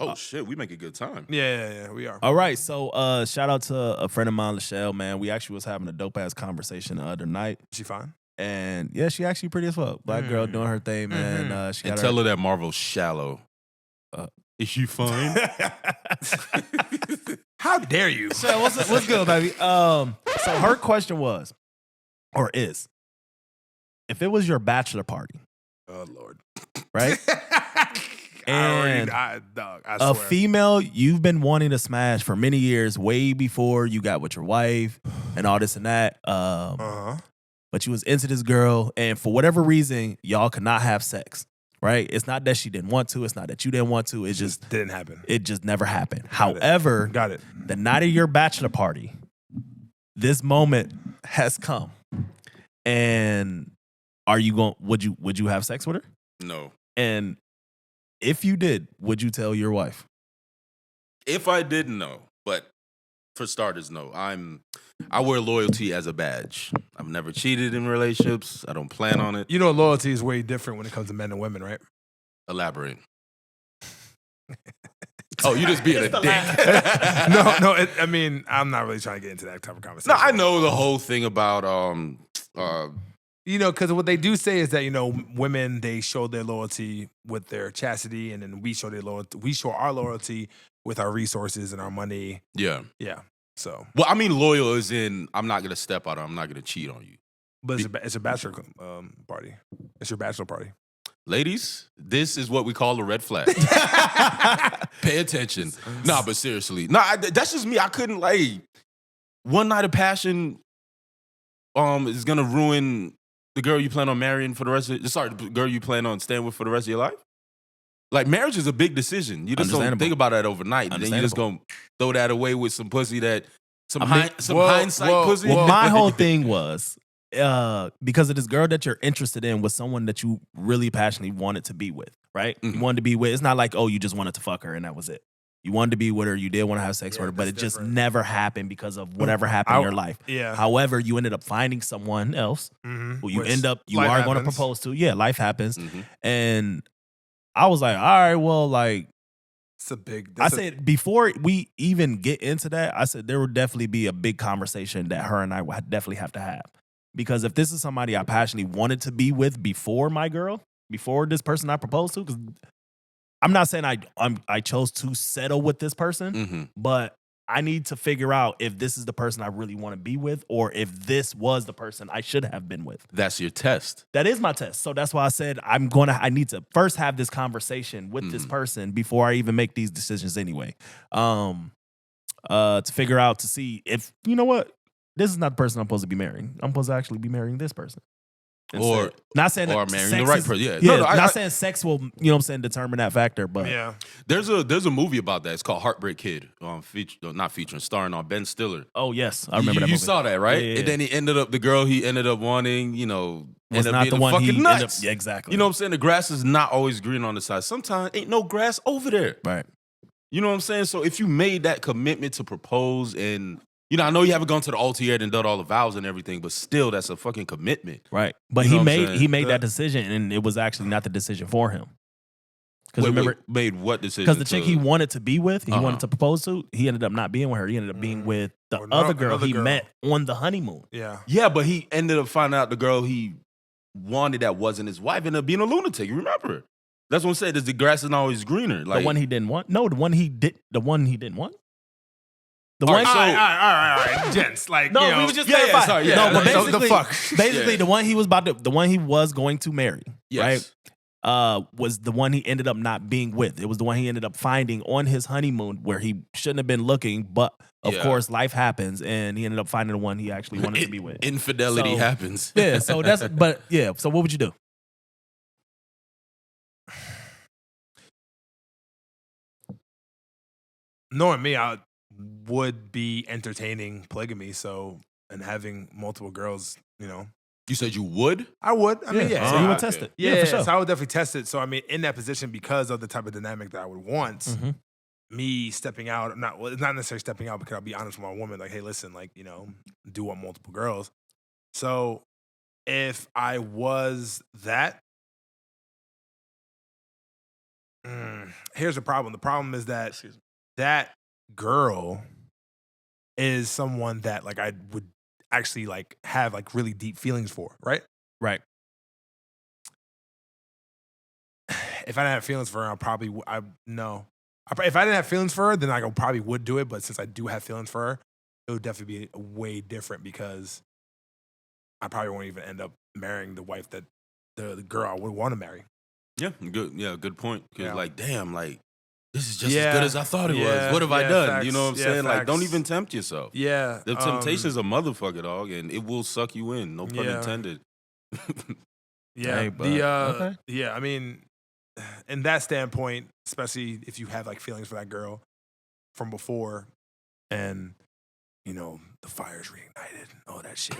Oh, shit, we make a good time. Yeah, we are. All right, so shout out to a friend of mine, Lachelle, man. We actually was having a dope ass conversation the other night, She fine? and yeah, she actually pretty as fuck. Black girl doing her thing, man. She And got tell her that Marvel's shallow. Is she fine? How dare you? So what's good, baby? So her question was, or is, if it was your bachelor party, Oh Lord. right? And dog, I a swear. female you've been wanting to smash for many years, way before you got with your wife and all this and that. But you was into this girl, and for whatever reason, y'all could not have sex. Right? It's not that she didn't want to. It's not that you didn't want to. It just didn't happen. It just never happened. Got it. However, Got it. the night of your bachelor party, this moment has come, and would you have sex with her? No. And if you did, would you tell your wife? If I didn't know, but for starters, no. I wear loyalty as a badge. I've never cheated in relationships. I don't plan on it. You know, loyalty is way different when it comes to men and women, right? Elaborate. Oh, you just being a dick. No. I mean, I'm not really trying to get into that type of conversation. No, I know the whole thing about You know, because what they do say is that, you know, women, they show their loyalty with their chastity, and then we show their loyalty. We show our loyalty with our resources and our money. yeah. Yeah. So, Well, I mean, loyal is in I'm not gonna step out or I'm not gonna cheat on you. but it's a bachelor party. It's your bachelor party. Ladies, this is what we call a red flag. Pay attention. Nah, but seriously. Nah, that's just me. I couldn't like one night of passion is gonna ruin the girl you plan on marrying for the rest of the girl you plan on staying with for the rest of your life. Like marriage is a big decision. You just don't Understandable. think about that overnight. And then you just gonna throw that away with some pussy that hindsight pussy. Well, my whole thing was because of this girl that you're interested in was someone that you really passionately wanted to be with, right? Mhm. You wanted to be with. It's not like, oh, you just wanted to fuck her and that was it. You wanted to be with her. You did want to have sex with her, but it that's just different. never happened because of whatever happened in your life. Yeah. However, you ended up finding someone else Mhm. who you Which you life are going to happens. propose to. Yeah, life happens. Mhm. And I was like, all right, well, like, It's a big. I said before we even get into that, I said there would definitely be a big conversation that her and I would definitely have to have. Because if this is somebody I passionately wanted to be with before my girl, before this person I proposed to, because I'm not saying I chose to settle with this person, Mhm. but I need to figure out if this is the person I really want to be with or if this was the person I should have been with. That's your test. That is my test. So that's why I said I need to first have this conversation with this person before I even make these decisions anyway. To figure out to see if, you know what, this is not the person I'm supposed to be marrying. I'm supposed to actually be marrying this person. Or not saying or that marrying sex the right is- person. Yeah. Yeah, No, not saying sex will, you know what I'm saying, determine that factor, but Yeah. There's a movie about that. It's called Heartbreak Kid. Not featuring, starring on Ben Stiller. oh yes, I remember you, that you movie. saw that, right? Yeah. And then the girl he ended up wanting, was ended not up being the one fucking he ended nuts. up, yeah, exactly. You know what I'm saying? The grass is not always green on the side. Sometimes ain't no grass over there. right. You know what I'm saying? So if you made that commitment to propose and You know, I know you haven't gone to the altar yet and done all the vows and everything, but still, that's a fucking commitment. Right. But You know what I'm he saying? made that decision, and it was actually not the decision for him. Because Wait, remember, made what decision? because the chick he wanted to be with, he Uh-huh. wanted to propose to, he ended up not being with her. He ended up being with the Or other girl another he girl. met on the honeymoon. Yeah. Yeah, but he ended up finding out the girl he wanted that wasn't his wife ended up being a lunatic. You remember? That's what I'm saying. The grass is always greener. Like The one he didn't want. No, the one he didn't want. The All one. right, All right. Gents, like, No, you know, we were just yeah, yeah, clarifying. sorry, yeah, no, but so basically, the fuck? basically Yeah. the one he was going to marry, yes. right? Was the one he ended up not being with. It was the one he ended up finding on his honeymoon where he shouldn't have been looking, but of Yeah. course life happens, and he ended up finding the one he actually wanted to be with. Infidelity So- happens. Yeah, so that's but yeah. So what would you do? knowing me, I would be entertaining polygamy. So, and having multiple girls, you know, You said you would? I would. I mean, yeah. So you would okay. test it. Yeah, for sure. so I would definitely test it. So I mean, in that position, because of the type of dynamic that I would want, Mhm. me stepping out, it's not necessarily stepping out, because I'll be honest with my woman, like, hey, listen, like, you know, do want multiple girls. So if I was that, here's the problem. The problem is that that girl is someone that like I would actually like have like really deep feelings for, right? Right. If I didn't have feelings for her, if I didn't have feelings for her, then I probably would do it. But since I do have feelings for her, it would definitely be way different, because I probably won't even end up marrying the wife that the girl I would want to marry. Yeah, good. Yeah, good point. Because Yeah. like, damn, like this is just Yeah. as good as I thought it Yeah. was. What have I Yeah, done? facts. You know what I'm Yeah, saying? Like, don't facts. even tempt yourself. Yeah, The temptation's a motherfucker, dog, and it will suck you in. No pun Yeah. intended. Yeah, Hey, but- okay. yeah. I mean, in that standpoint, especially if you have like feelings for that girl from before, and you know the fire's reignited, and all that shit.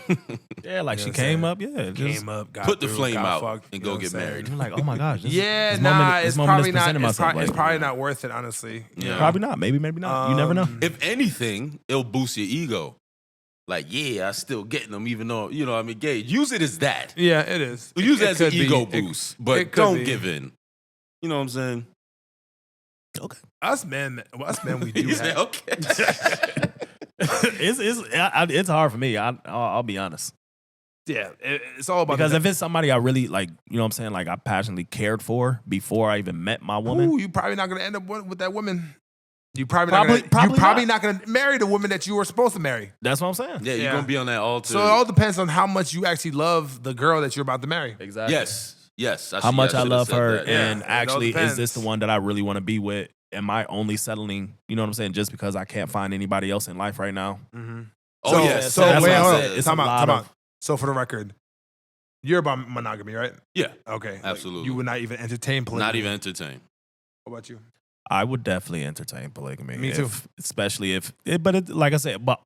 Yeah, like You know she what I'm came saying? up. Yeah, just, Came up, got Put the through, flame got out fucked, and you go know get what I'm married. saying? you're like, oh my gosh. Yeah, this nah, moment, it's this moment probably is not. presenting It's, myself it's like- probably not worth it, honestly. You Yeah. know? Probably not. Maybe not. You never know. If anything, it'll boost your ego. Like, yeah, I still getting them, even though, you know, I mean, Gage, use it as that. Yeah, it is. Use it as an could be. ego It- boost, but it could don't be. give in. You know what I'm saying? Us men, we do He said, have. okay. It's hard for me. I'll be honest. Yeah, it's all about Because the, if it's somebody I really like, you know what I'm saying, like I passionately cared for before I even met my woman. Ooh, you probably not gonna end up with that woman. You probably Probably not gonna marry the woman that you were supposed to marry. That's what I'm saying. Yeah, you're Yeah. going to be on that altar. So it all depends on how much you actually love the girl that you're about to marry. Exactly. Yes. How much I should've love said her, that. Yeah, and it all actually, is depends. this the one that I really want to be with? Am I only settling, you know what I'm saying, just because I can't find anybody else in life right now? Mm-hmm. Oh, so, yes. So That's wait, what I hold said. on. It's Time a out. lot Time of- out. So for the record, you're about monogamy, right? Yeah, Okay. Like, absolutely. you would not even entertain polygamy. Not even entertained. What about you? I would definitely entertain polygamy. Me too. Especially if, like I said, but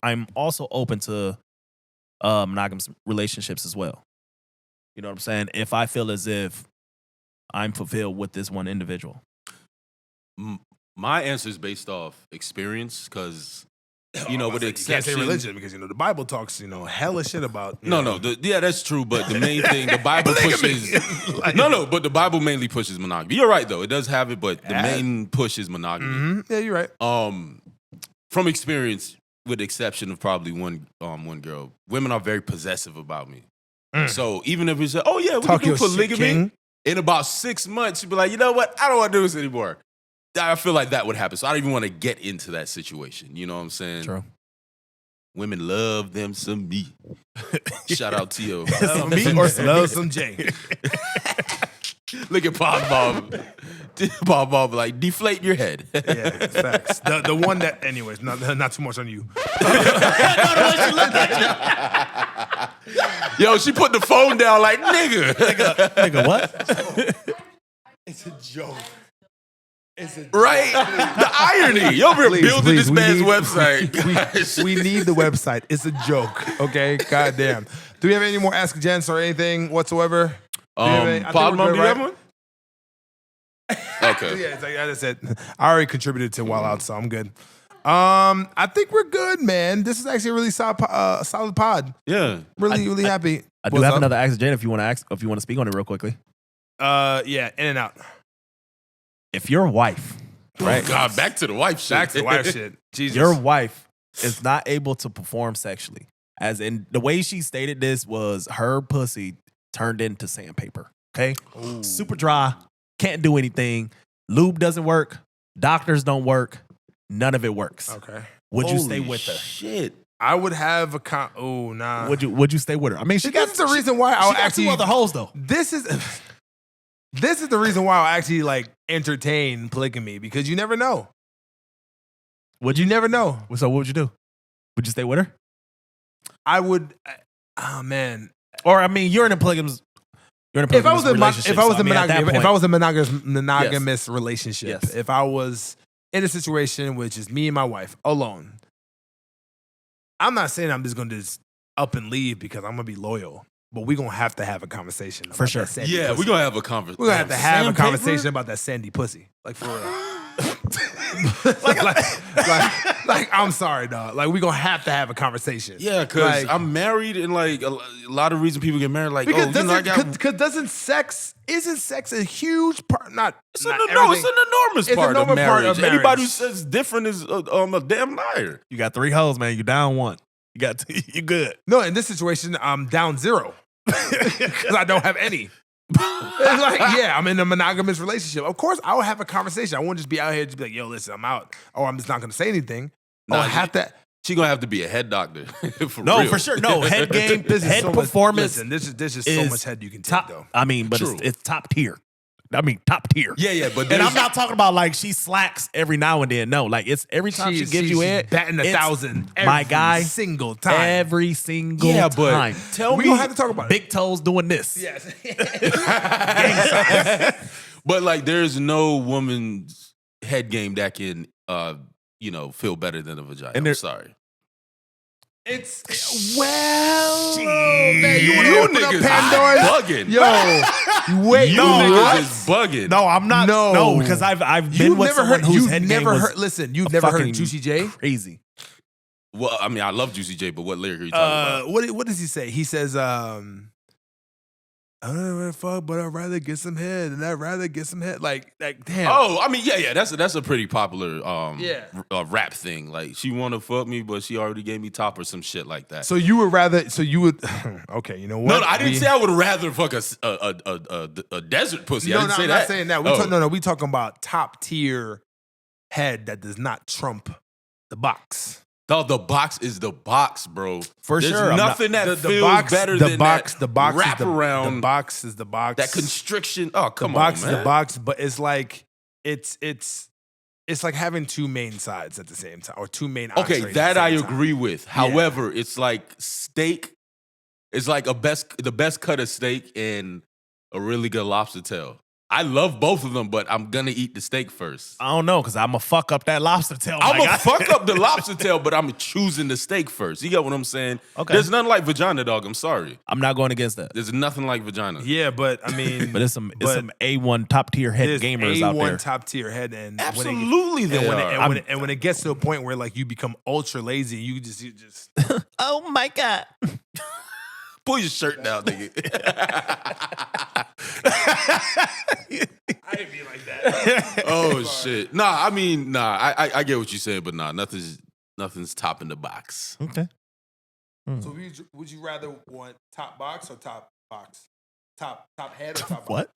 I'm also open to monogamous relationships as well. You know what I'm saying? If I feel as if I'm fulfilled with this one individual. My answer is based off experience, because, you know, with the You can't say exception. religion, because you know the Bible talks hella shit about. you No, know, yeah, that's true. But the main thing, the Bible pushes. Like- No, but the Bible mainly pushes monogamy. You're right, though. It does have it, but the Yeah. main push is monogamy. Mhm. Yeah, you're right. From experience, with the exception of probably one girl, women are very possessive about me. So even if we say, "Oh yeah, we Talk can do your shit, polygamy," king. in about 6 months, you'd be like, "You know what? I don't want to do this anymore." I feel like that would happen. So I don't even want to get into that situation. You know what I'm saying? True. Women love them some me. Shout out T.O. Love me or love some J. Look at Bob Bob. Bob Bob like, deflate your head. Yeah, facts. The one that, anyways, not too much on you. Yo, she put the phone down like, nigga. Nigga, what? It's a joke. Right? The irony. You're over here building this we man's need- website. We need the website. It's a joke. Okay, goddamn. Do we have any more Ask Gents or anything whatsoever? Do we have any- I think Pod we're Mom, good, do you have right? one? Okay. Yeah, it's like I just said. I already contributed to Wild Out, so I'm good. I think we're good, man. This is actually a really solid pod. Yeah. Really happy. I do What's have up? another ask Jen if you want to speak on it real quickly. Yeah, in and out. If your wife, Right. God, back to the wife shit. Back to wife shit. Jesus. your wife is not able to perform sexually, as in the way she stated this was her pussy turned into sandpaper. Okay, super dry, can't do anything. Lube doesn't work. Doctors don't work. None of it works. Okay. Would you stay with her? Shit. I would have a oh nah. Would you stay with her? I mean, she This got is the reason why I would actually two other hoes though. This is the reason why I actually like entertain polygamy, because you never know. Would You never know. So what would you do? Would you stay with her? I would. Oh man. Or I mean, you're in a polygamous. If I was a relationship, if I was so, a I mean, at that monogamous, if point- I was a monogamous relationship, Yes. if I was in a situation which is me and my wife alone, I'm not saying I'm just going to just up and leave because I'm going to be loyal, but we're going to have a conversation about For sure. that sandy Yeah, pussy. we're going to have a conversation. We're gonna have to have a conversation about that sandy pussy, like for real. like, I'm sorry, dog. Like, we're gonna have to have a conversation. Yeah, because Like, I'm married, and like a lot of reason people get married, like, because isn't sex a huge part? it's an enormous It's part, a normal of marriage. part of Anybody marriage. who says different is a damn liar. You got 3 hoes, man. You down 1. You got you good. No, in this situation, I'm down 0 because I don't have any. It's like, yeah, I'm in a monogamous relationship. Of course, I would have a conversation. I won't just be out here just be like, yo, listen, I'm out, or I'm just not gonna say anything. Nah, I have to. She gonna have to be a head doctor. For No, real. for sure. No, head game, This is head so much- performance. listen, this is so is much head you can take, top. though. I mean, but True. it's top tier. I mean, top tier. Yeah, but And there's- I'm not talking about like she slacks every now and then. No, like it's every time she gives you she's it, batting it's 1,000. my every guy, single time. every single Yeah, but time. tell we me, gonna have to talk about it. Big toes doing this. Yes. but like, there's no woman's head game that can, feel better than a vagina. And I'm there- sorry. It's man, you want to open up niggas Pandora's? bugging. Yo, wait, You no, niggas what? is bugging. No, I'm not. No. because I've been You've with never someone heard. whose You've head game never was heard. Listen, you've never heard fucking of Juicy J. crazy. Well, I mean, I love Juicy J, but what lyric are you talking about? What does he say? He says, I don't know fuck, but I'd rather get some head, and I'd rather get some head. Like damn. Oh, I mean, yeah, that's a pretty popular Yeah. rap thing. Like, she want to fuck me, but she already gave me top or some shit like that. So you would rather? So you would? Okay, you know what? no, I didn't say I would rather fuck a desert pussy. I No, didn't no, say I'm that. not saying that. We talking about top tier head that does not trump the box. No, the box is the box, bro. For There's sure, I'm nothing that The feels box, better the than box, that the box wrap is the, around. The box is the box. That constriction. Oh, come the box on, is man. the box, but it's like it's like having 2 main sides at the same time, or 2 main. Okay, entrees at that the I same time. agree with. However, it's like steak. It's like the best cut of steak and a really good lobster tail. I love both of them, but I'm gonna eat the steak first. I don't know because I'm gonna fuck up that lobster tail. I'm my gonna guy. fuck up the lobster tail, but I'm choosing the steak first. You get what I'm saying? Okay. There's nothing like vagina, dog. I'm sorry. I'm not going against that. There's nothing like vagina. Yeah, but I mean, But it's some A1 top tier head there's gamers A1 out there. top tier head, and Absolutely, when there it, are. and when it gets to a point where like you become ultra lazy, you just Oh my god. Pull your shirt down, nigga. I didn't be like that. Oh shit. I get what you're saying, but nothing's topping the box. Okay. So would you rather want top box or top box? Top head or top box? What?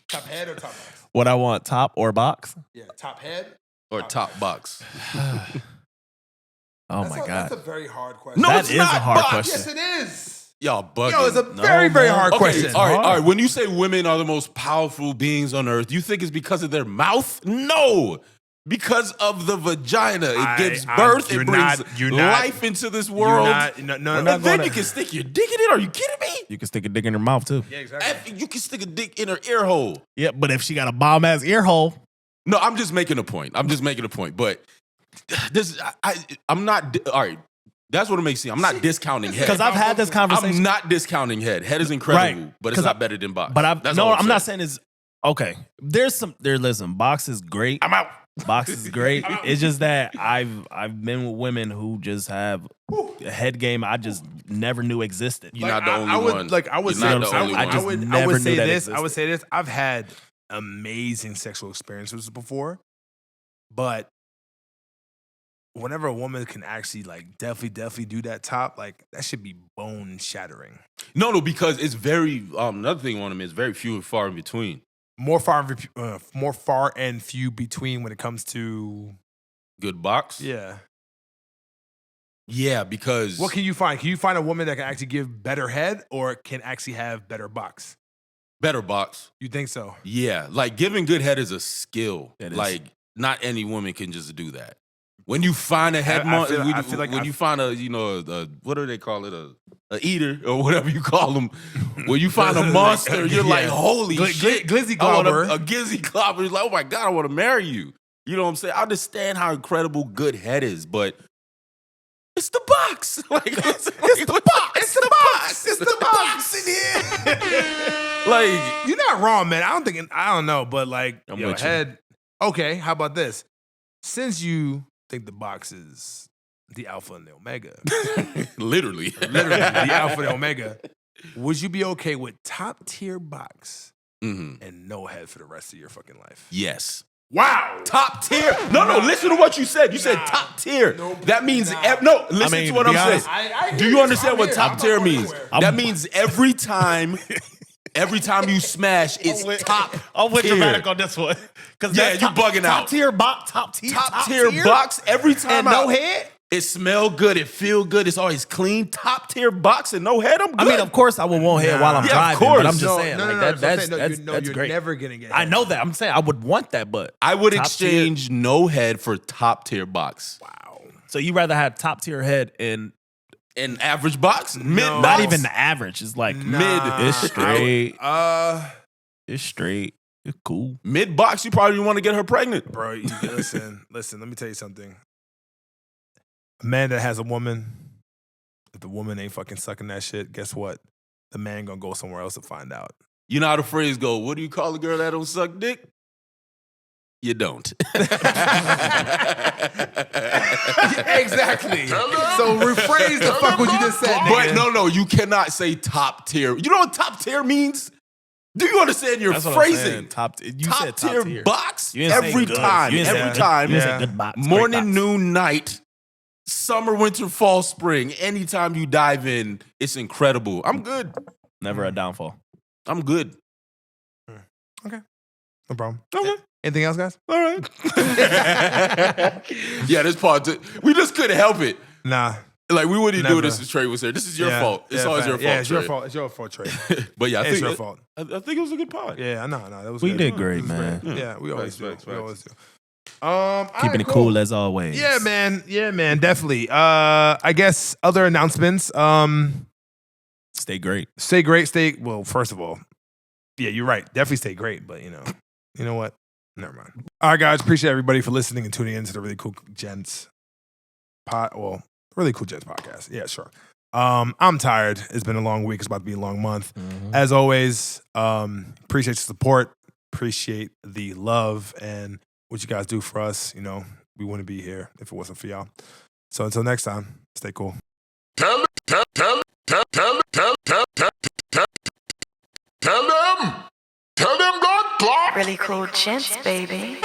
Top head or top box? What I want, top or box? Yeah, top head. Or top box. Oh That's my a, god. That's a very hard question. No, That it's is not a hard box. question. Yes, it is. Y'all bugging. Yo, it's a No, very, very man. hard Okay, question. all right. When you say women are the most powerful beings on earth, you think it's because of their mouth? No. Because of the vagina. It gives birth. It brings life into this world. No, And then you can stick your dick in it. Are you kidding me? You can stick a dick in her mouth too. Yeah, exactly. You can stick a dick in her ear hole. Yeah, but if she got a bomb ass ear hole, No, I'm just making a point. But this, I'm not. All right, that's what it makes me. I'm not discounting head. because I've had this conversation. I'm not discounting head. Head is incredible, Right. but it's 'Cause not better than box. But That's all I'm not saying. saying it's okay. Listen, box is great. I'm out. Box is great. It's just that I've been with women who just have a head game I just never knew existed. You're not the only one. I would You're say, not the only one. I would never say knew that this. I would existed. say this. I've had amazing sexual experiences before, but whenever a woman can actually like definitely do that top, like that should be bone shattering. No, because it's very another thing on them is very few and far in between. More far and few between when it comes to Good box. yeah. Yeah, because What can you find? Can you find a woman that can actually give better head or can actually have better box? better box. You think so? Yeah, like giving good head is a skill. It is. Like not any woman can just do that. When you find a head, I feel like when you find a what do they call it, a eater or whatever you call them, when you find a monster, you're like, holy shit, glizzy I want clobber. a glizzy clobber. It's like, oh my god, I want to marry you. You know what I'm saying? I understand how incredible good head is, but it's the box. Like, it's the box. It's the box. It's the box in here. Like, You're not wrong, man. I don't know, but like I'm yo, with you. head. Okay, how about this? Since you think the box is the alpha and the omega, literally, literally the alpha and the omega, would you be okay with top tier box Mhm. and no head for the rest of your fucking life? Yes. Wow. Top tier. No, listen to what you said. You said top tier. That means, listen to what I'm saying. Do you understand what top tier means? That means every time you smash, it's top I'm with tier. dramatic on this one. Yeah, you bugging out. Top tier box, top tier box every time. and no head. It smell good. It feel good. It's always clean. Top tier box and no head. I'm good. I mean, of course, I would want head while I'm Yeah, of driving, course. but I'm just saying, that's you're great. never gonna get. I head. know that. I'm saying I would want that, but I would top exchange no head for top tier box. Wow. So you rather have top tier head and An average box, mid, No. not box? even the average. It's like Mid. It's straight. Uh, It's straight. It's cool. mid box. You probably want to get her pregnant. bro, listen. Let me tell you something. A man that has a woman, if the woman ain't fucking sucking that shit, guess what? The man gonna go somewhere else to find out. You know how the phrase go, what do you call a girl that don't suck dick? You don't. Exactly. So rephrase the fuck what you just said. But nigga. no, you cannot say top tier. You know what top tier means? Do you understand your That's what I'm phrasing? saying. You said top tier box You didn't say every good. time. You didn't say Every good. time. You didn't Yeah. say good box. Great Morning, box. noon, night, summer, winter, fall, spring. Anytime you dive in, it's incredible. I'm good. Never a downfall. I'm good. No problem. Okay. Anything else, guys? All right. Yeah, this part, we just couldn't help it. Nah. Like, we wouldn't do Never. this if Trey was here. This is your Yeah. fault. It's Yeah, always fact. your fault. Yeah, it's your Trey. fault. It's your fault, Trey. But yeah, I It's think your fault. I think it was a good pod. Yeah, I know. That was We good. did great, It was man. great. Yeah, we always do. Facts. We always do. Keeping Alright, it cool as always. Yeah, man. Yeah, man. Definitely. I guess other announcements. Stay great. Stay great. Well, first of all, yeah, you're right. Definitely stay great. But you know what? Never mind. All right, guys. Appreciate everybody for listening and tuning into the Really Cool Gents Really Cool Gents podcast. Yeah, sure. I'm tired. It's been a long week. It's about to be a long month. As always, appreciate your support. Appreciate the love and what you guys do for us. You know, we wouldn't be here if it wasn't for y'all. So until next time, stay cool. Tell them, God, Clark. Really cool gents, baby.